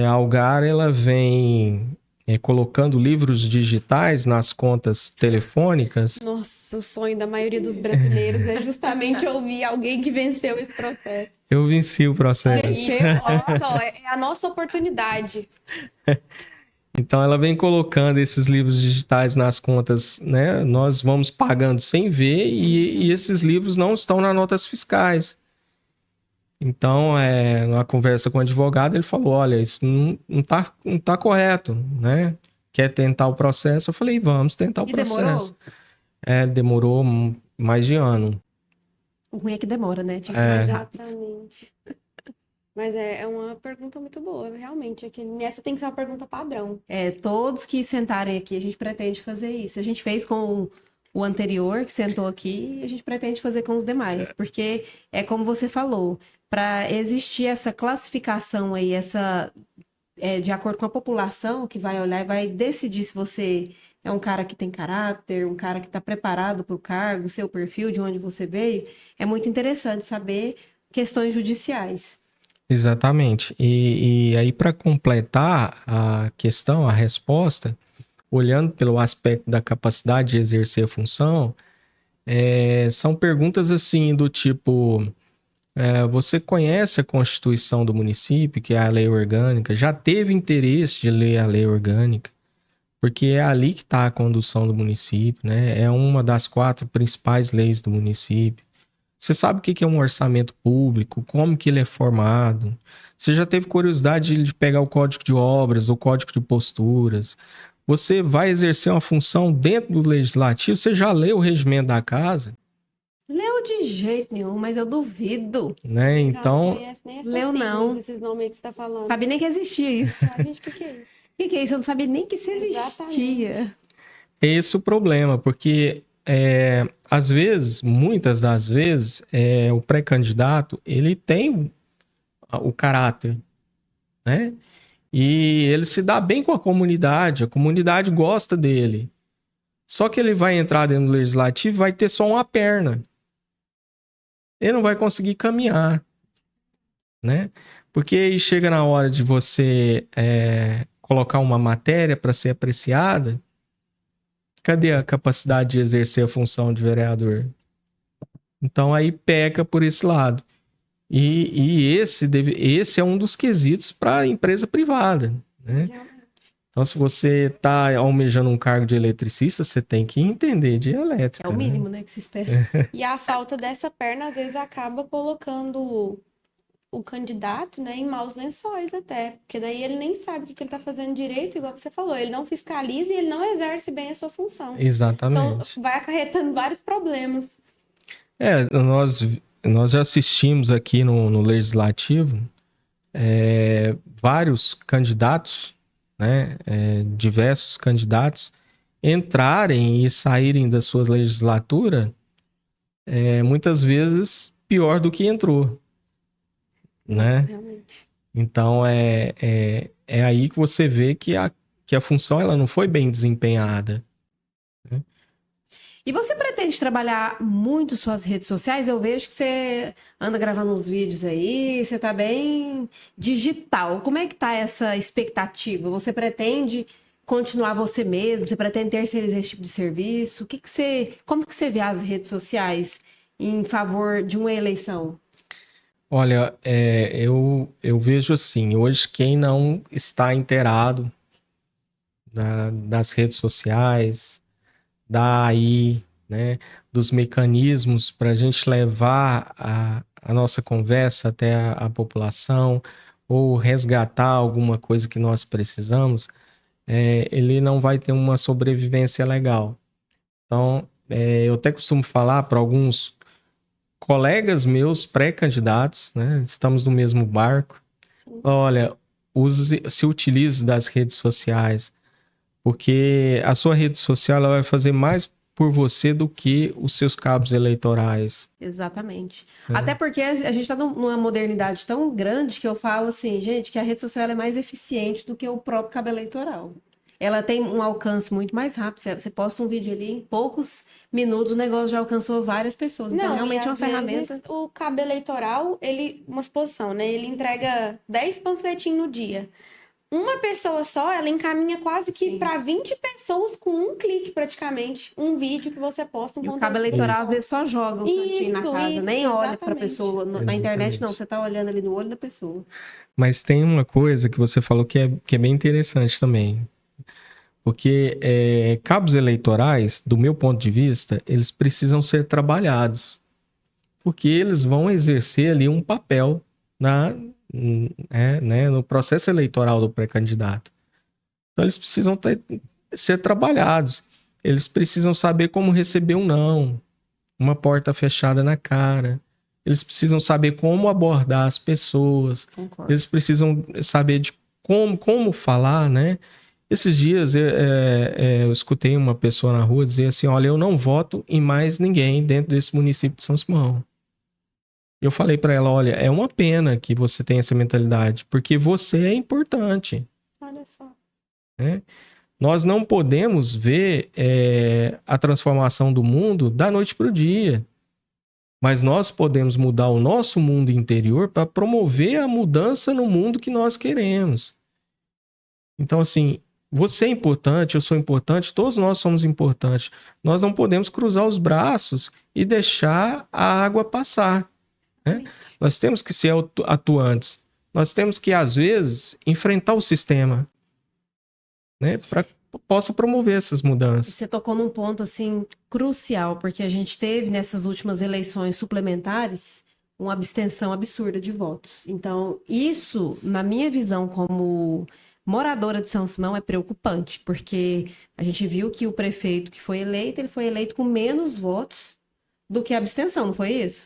A Algar, ela vem colocando livros digitais nas contas telefônicas. Nossa, o sonho da maioria dos brasileiros é justamente ouvir alguém que venceu esse processo. Eu venci o processo. Nossa, é a nossa oportunidade. Então ela vem colocando esses livros digitais nas contas, né? Nós vamos pagando sem ver e esses livros não estão nas notas fiscais. Então, na conversa com o advogado, ele falou, olha, isso não tá correto, né? Quer tentar o processo? Eu falei, vamos tentar o processo. Demorou mais de ano. O ruim é que demora, né? Tinha que ser mais rápido. Exatamente. Mas é uma pergunta muito boa, realmente. Essa tem que ser uma pergunta padrão. Todos que sentarem aqui, a gente pretende fazer isso. A gente fez com o anterior que sentou aqui e a gente pretende fazer com os demais, porque é como você falou, para existir essa classificação aí, de acordo com a população que vai olhar e vai decidir se você é um cara que tem caráter, um cara que está preparado para o cargo, seu perfil, de onde você veio, é muito interessante saber questões judiciais. Exatamente. E aí, para completar a questão, a resposta, olhando pelo aspecto da capacidade de exercer a função, são perguntas assim do tipo: você conhece a Constituição do município, que é a lei orgânica? Já teve interesse de ler a lei orgânica? Porque é ali que está a condução do município, né? É uma das 4 principais leis do município. Você sabe o que é um orçamento público? Como que ele é formado? Você já teve curiosidade de pegar o Código de Obras, o Código de Posturas? Você vai exercer uma função dentro do Legislativo? Você já leu o regimento da casa? Leu de jeito nenhum, mas eu duvido. Né? Então, Não conhece nem essas Leu siglas não. desses nomes aí que você tá falando. Sabia nem que existia isso. A gente, o que é isso? O que é isso? Eu não sabia nem que isso existia. é esse o problema, porque às vezes, muitas das vezes, o pré-candidato, ele tem o caráter, né? E ele se dá bem com a comunidade gosta dele. Só que ele vai entrar dentro do legislativo e vai ter só uma perna. Ele não vai conseguir caminhar, né? Porque aí chega na hora de você colocar uma matéria para ser apreciada, cadê a capacidade de exercer a função de vereador? Então aí peca por esse lado. E esse é um dos quesitos para a empresa privada, né? Então, se você está almejando um cargo de eletricista, você tem que entender de elétrica. É o mínimo, né, que se espera. E a falta dessa perna, às vezes, acaba colocando o candidato, né, em maus lençóis até. Porque daí ele nem sabe o que ele está fazendo direito, igual você falou. Ele não fiscaliza e ele não exerce bem a sua função. Exatamente. Então, vai acarretando vários problemas. Nós já assistimos aqui no Legislativo vários candidatos, né, diversos candidatos, entrarem e saírem da sua legislatura muitas vezes pior do que entrou, né? Realmente. Então é aí que você vê que a função ela não foi bem desempenhada. E você pretende trabalhar muito suas redes sociais? Eu vejo que você anda gravando uns vídeos aí, você tá bem digital. Como é que tá essa expectativa? Você continuar você mesmo? Você pretende terceirizar esse tipo de serviço? Como que você vê as redes sociais em favor de uma eleição? Olha, eu vejo assim, hoje quem não está inteirado das redes sociais, daí, né, dos mecanismos para a gente levar a nossa conversa até a população ou resgatar alguma coisa que nós precisamos, ele não vai ter uma sobrevivência legal. Então, eu até costumo falar para alguns colegas meus pré-candidatos, né, estamos no mesmo barco, olha, se utilize das redes sociais, porque a sua rede social ela vai fazer mais por você do que os seus cabos eleitorais. Exatamente. Até porque a gente está numa modernidade tão grande que eu falo assim, gente, que a rede social é mais eficiente do que o próprio cabo eleitoral. Ela tem um alcance muito mais rápido. Você posta um vídeo ali, em poucos minutos o negócio já alcançou várias pessoas. Então, realmente é uma ferramenta. O cabo eleitoral, uma exposição, né? Ele entrega 10 panfletinhos no dia. Uma pessoa só, ela encaminha quase que para 20 pessoas com um clique, praticamente. Um vídeo que você posta. E o cabo eleitoral, às vezes, só joga um santinho na casa. Nem olha para a pessoa. Na internet, não. Você tá olhando ali no olho da pessoa. Mas tem uma coisa que você falou que é bem interessante também. Porque cabos eleitorais, do meu ponto de vista, eles precisam ser trabalhados. Porque eles vão exercer ali um papel no processo eleitoral do pré-candidato. Então, eles precisam ser trabalhados. Eles precisam saber como receber um não, uma porta fechada na cara. Eles precisam saber como abordar as pessoas. Concordo. Eles precisam saber de como falar, né? Esses dias eu escutei uma pessoa na rua dizer assim, olha, eu não voto em mais ninguém dentro desse município de São Simão. Eu falei para ela, olha, é uma pena que você tenha essa mentalidade, porque você é importante, Olha só. né? Nós não podemos ver a transformação do mundo da noite para o dia, mas nós podemos mudar o nosso mundo interior para promover a mudança no mundo que nós queremos. Então, assim, você é importante, eu sou importante, todos nós somos importantes. Nós não podemos cruzar os braços e deixar a água passar, né? Nós temos que ser atuantes. Nós temos que, às vezes, enfrentar o sistema, né, para que possa promover essas mudanças. Você tocou num ponto assim crucial, porque a gente teve nessas últimas eleições suplementares uma abstenção absurda de votos. Então, isso, na minha visão como moradora de São Simão, é preocupante, porque a gente viu que o prefeito que foi eleito, ele foi eleito com menos votos do que a abstenção, não foi isso?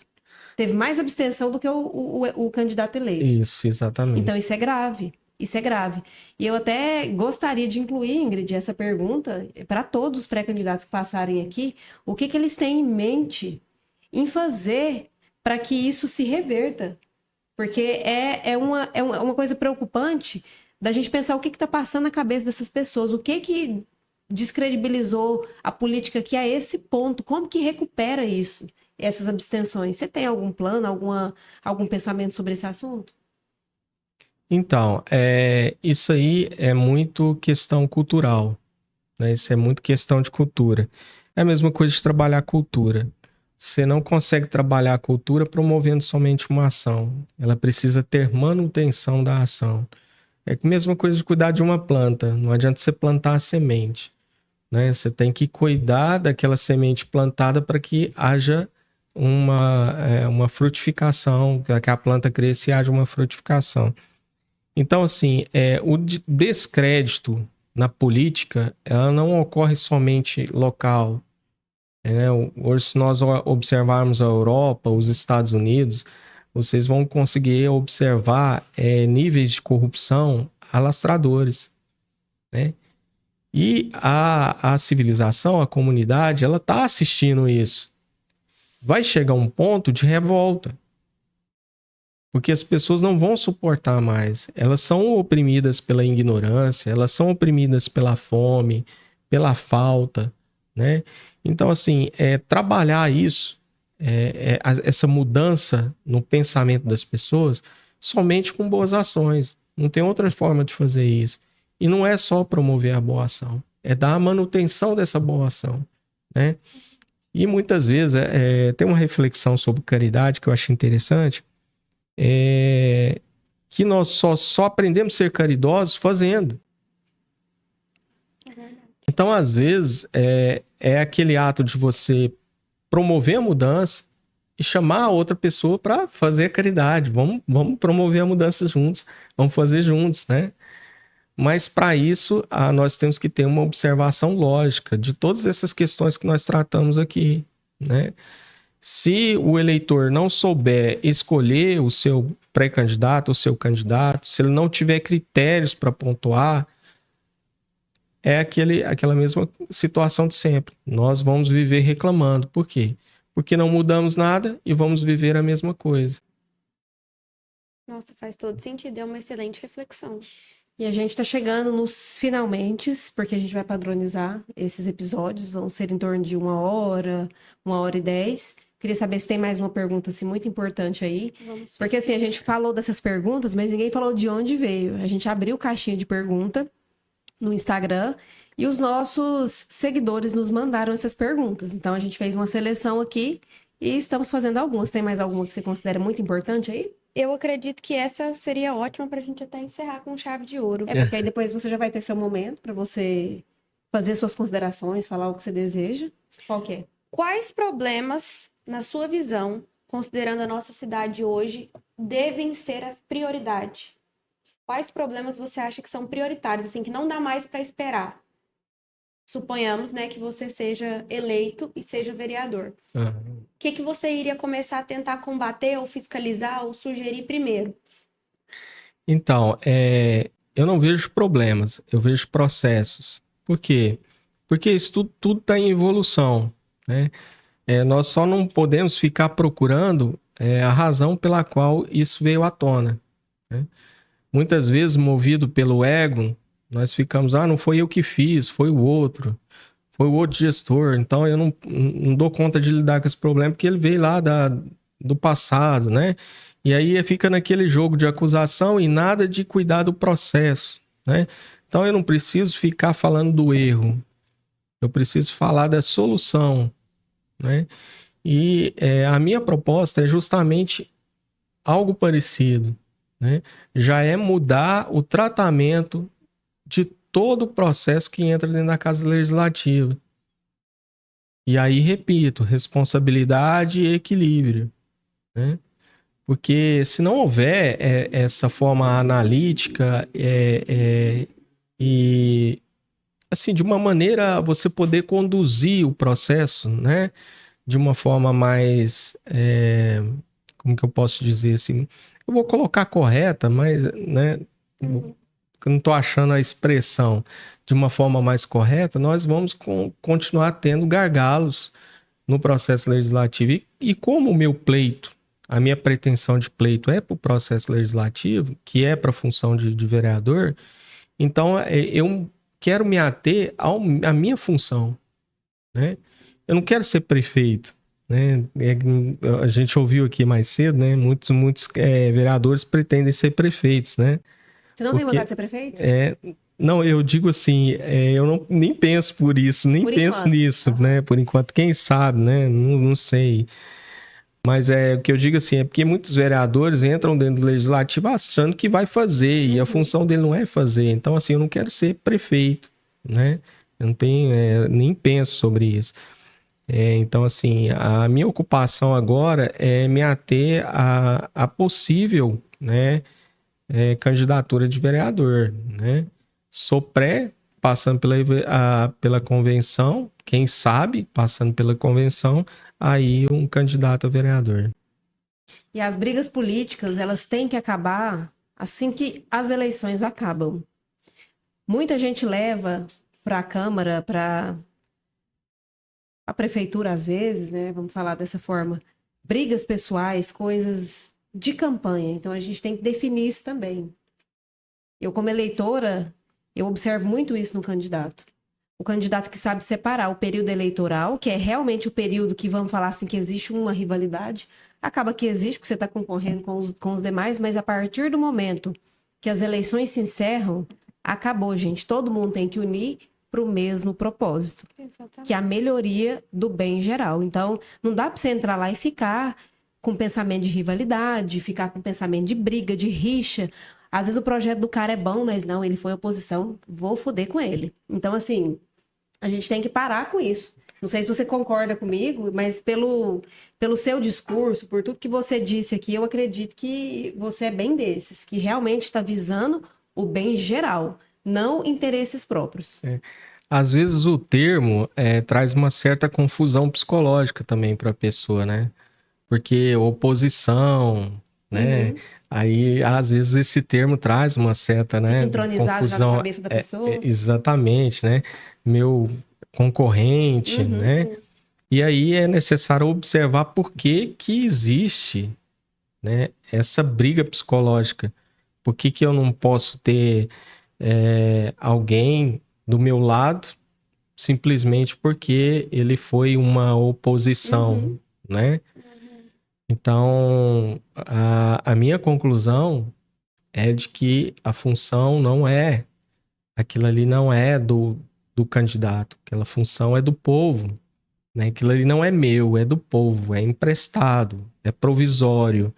Teve mais abstenção do que o candidato eleito. Isso, exatamente. Então, isso é grave. Isso é grave. E eu até gostaria de incluir, Ingrid, essa pergunta para todos os pré-candidatos que passarem aqui, o que eles têm em mente em fazer para que isso se reverta. Porque é uma coisa preocupante da gente pensar o que está passando na cabeça dessas pessoas, o que descredibilizou a política aqui a esse ponto, como que recupera isso, essas abstenções. Você tem algum plano, algum pensamento sobre esse assunto? Então, isso aí é muito questão cultural, né? Isso é muito questão de cultura. É a mesma coisa de trabalhar a cultura. Você não consegue trabalhar a cultura promovendo somente uma ação. Ela precisa ter manutenção da ação. É a mesma coisa de cuidar de uma planta. Não adianta você plantar a semente, né? Você tem que cuidar daquela semente plantada para que haja uma frutificação, que a planta cresça e haja uma frutificação. Então, assim, o descrédito na política, ela não ocorre somente local, né? Hoje, se nós observarmos a Europa, os Estados Unidos, vocês vão conseguir observar níveis de corrupção alastradores, né? E a civilização, a comunidade, ela está assistindo isso. Vai chegar um ponto de revolta. Porque as pessoas não vão suportar mais. Elas são oprimidas pela ignorância, elas são oprimidas pela fome, pela falta, né? Então, assim, trabalhar isso, essa mudança no pensamento das pessoas, somente com boas ações. Não tem outra forma de fazer isso. E não é só promover a boa ação, é dar a manutenção dessa boa ação, né? E muitas vezes tem uma reflexão sobre caridade que eu acho interessante, que nós só aprendemos a ser caridosos fazendo. Então, às vezes, é aquele ato de você promover a mudança e chamar a outra pessoa para fazer a caridade. Vamos promover a mudança juntos, vamos fazer juntos, né? Mas, para isso, nós temos que ter uma observação lógica de todas essas questões que nós tratamos aqui, né? Se o eleitor não souber escolher o seu pré-candidato, o seu candidato, se ele não tiver critérios para pontuar, é aquela mesma situação de sempre. Nós vamos viver reclamando. Por quê? Porque não mudamos nada e vamos viver a mesma coisa. Nossa, faz todo sentido. É uma excelente reflexão. E a gente está chegando nos finalmente, porque a gente vai padronizar esses episódios, vão ser em torno de 1 hora e 10. Queria saber se tem mais uma pergunta assim, muito importante aí. Vamos Porque assim, a gente falou dessas perguntas, mas ninguém falou de onde veio. A gente abriu caixinha de pergunta no Instagram e os nossos seguidores nos mandaram essas perguntas. Então a gente fez uma seleção aqui e estamos fazendo algumas. Tem mais alguma que você considera muito importante aí? Eu acredito que essa seria ótima para a gente até encerrar com chave de ouro. Porque aí depois você já vai ter seu momento para você fazer suas considerações, falar o que você deseja. Qual que é? Quais problemas, na sua visão, considerando a nossa cidade hoje, devem ser as prioridades? Quais problemas você acha que são prioritários, assim, que não dá mais para esperar? Suponhamos, né, que você seja eleito e seja vereador. O que você iria começar a tentar combater ou fiscalizar ou sugerir primeiro? Então, eu não vejo problemas, eu vejo processos. Por quê? Porque isso tudo está em evolução, né? Nós só não podemos ficar procurando a razão pela qual isso veio à tona, né? Muitas vezes, movido pelo ego, nós ficamos, não foi eu que fiz, foi o outro gestor, então eu não dou conta de lidar com esse problema porque ele veio lá do passado, né? E aí fica naquele jogo de acusação e nada de cuidar do processo, né? Então eu não preciso ficar falando do erro, eu preciso falar da solução, né? E a minha proposta é justamente algo parecido, né? Já é mudar o tratamento de todo o processo que entra dentro da Casa Legislativa. E aí, repito, responsabilidade e equilíbrio, né? Porque se não houver essa forma analítica e, assim, de uma maneira você poder conduzir o processo, né? De uma forma mais, como que eu posso dizer assim? Eu vou colocar correta, mas, né? Eu não estou achando a expressão de uma forma mais correta, nós vamos continuar tendo gargalos no processo legislativo. E como o meu pleito, a minha pretensão de pleito é para o processo legislativo, que é para a função de vereador, então eu quero me ater à minha função, né? Eu não quero ser prefeito, né? A gente ouviu aqui mais cedo, né? Muitos vereadores pretendem ser prefeitos, né? Você não tem vontade de ser prefeito? Não, eu digo assim, eu nem penso por isso, nem Por penso enquanto. nisso, né? Por enquanto, quem sabe, né? Não sei. Mas o que eu digo assim, é porque muitos vereadores entram dentro do legislativo achando que vai fazer, e a função dele não é fazer. Então, assim, eu não quero ser prefeito, né? Eu não tenho, nem penso sobre isso. Então, assim, a minha ocupação agora é me ater a possível, né? Candidatura de vereador, né? Sou passando pela convenção, quem sabe, passando pela convenção, aí um candidato a vereador. E as brigas políticas, elas têm que acabar assim que as eleições acabam. Muita gente leva para a Câmara, para a prefeitura, às vezes, né? Vamos falar dessa forma, brigas pessoais, coisas de campanha. Então a gente tem que definir isso também. Eu, como eleitora, eu observo muito isso no candidato. O candidato que sabe separar o período eleitoral, que é realmente o período que, vamos falar assim, que existe uma rivalidade, acaba que existe, porque você está concorrendo com os demais, mas a partir do momento que as eleições se encerram, acabou, gente. Todo mundo tem que unir para o mesmo propósito, que é a melhoria do bem geral. Então, não dá para você entrar lá e ficar com pensamento de rivalidade, ficar com pensamento de briga, de rixa. Às vezes o projeto do cara é bom, mas não, ele foi oposição, vou foder com ele. Então, assim, a gente tem que parar com isso. Não sei se você concorda comigo, mas pelo seu discurso, por tudo que você disse aqui, eu acredito que você é bem desses, que realmente está visando o bem geral, não interesses próprios. Às vezes o termo traz uma certa confusão psicológica também para a pessoa, né? Porque oposição, né? Aí, às vezes, esse termo traz uma certa, Fica né, entronizado já na confusão. cabeça da pessoa. Exatamente, né? Meu concorrente, né? Sim. E aí é necessário observar por que que existe, né, essa briga psicológica. Por que que eu não posso ter alguém do meu lado simplesmente porque ele foi uma oposição, né? Então, a minha conclusão é de que a função não é, aquilo ali não é do candidato, aquela função é do povo, né? Aquilo ali não é meu, é do povo, é emprestado, é provisório.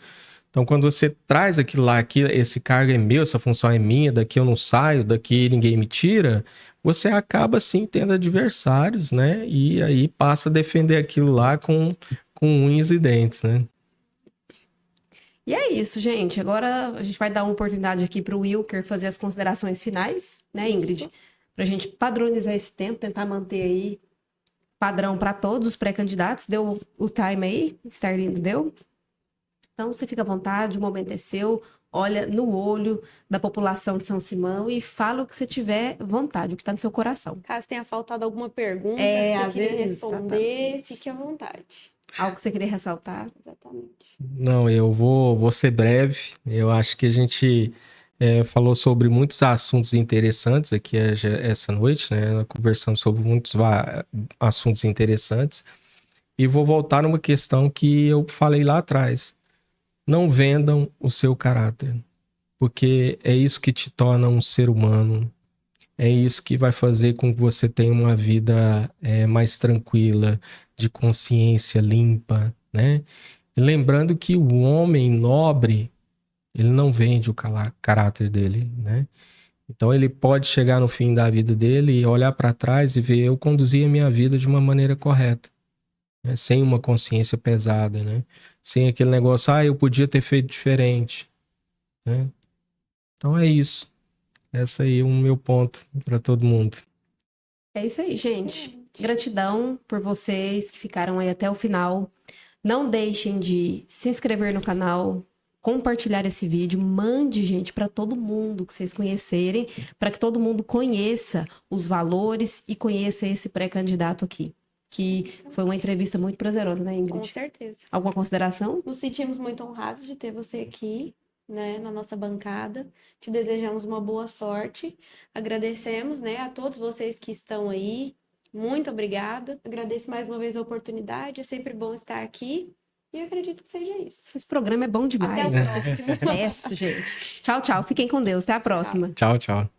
Então, quando você traz aquilo lá, esse cargo é meu, essa função é minha, daqui eu não saio, daqui ninguém me tira, você acaba, sim, tendo adversários, né? E aí passa a defender aquilo lá com unhas e dentes, né? E é isso, gente. Agora a gente vai dar uma oportunidade aqui para o Wilker fazer as considerações finais, né, Ingrid? Para a gente padronizar esse tempo, tentar manter aí padrão para todos os pré-candidatos. Deu o time aí? Starlindo deu? Então você fica à vontade, o momento é seu. olha no olho da população de São Simão e fala o que você tiver vontade, o que está no seu coração. Caso tenha faltado alguma pergunta, Às que você queria vezes, responder, exatamente. fique à vontade. Algo que você queria ressaltar? Exatamente. Não, eu vou ser breve. Eu acho que a gente falou sobre muitos assuntos interessantes aqui essa noite, né? Conversamos sobre muitos assuntos interessantes. E vou voltar numa questão que eu falei lá atrás. Não vendam o seu caráter, porque é isso que te torna um ser humano. É isso que vai fazer com que você tenha uma vida mais tranquila, de consciência limpa, né? E lembrando que o homem nobre, ele não vende o caráter dele, né? Então ele pode chegar no fim da vida dele e olhar para trás e ver, eu conduzi a minha vida de uma maneira correta, né? Sem uma consciência pesada, né? Sem aquele negócio, eu podia ter feito diferente, né? Então é isso. Esse aí é o meu ponto para todo mundo. É isso aí, gente. Gratidão por vocês que ficaram aí até o final. Não deixem de se inscrever no canal, compartilhar esse vídeo, mande, gente, para todo mundo que vocês conhecerem, para que todo mundo conheça os valores e conheça esse pré-candidato aqui. Que foi uma entrevista muito prazerosa, né, Ingrid? Com certeza. Alguma consideração? Nos sentimos muito honrados de ter você aqui, né, na nossa bancada. Te desejamos uma boa sorte. Agradecemos, né, a todos vocês que estão aí. Muito obrigada. Agradeço mais uma vez a oportunidade. É sempre bom estar aqui. E eu acredito que seja isso. Esse programa é bom demais. Até o Vai próximo. ser sucesso, gente. Tchau, tchau. Fiquem com Deus. Até a próxima. Tchau, tchau.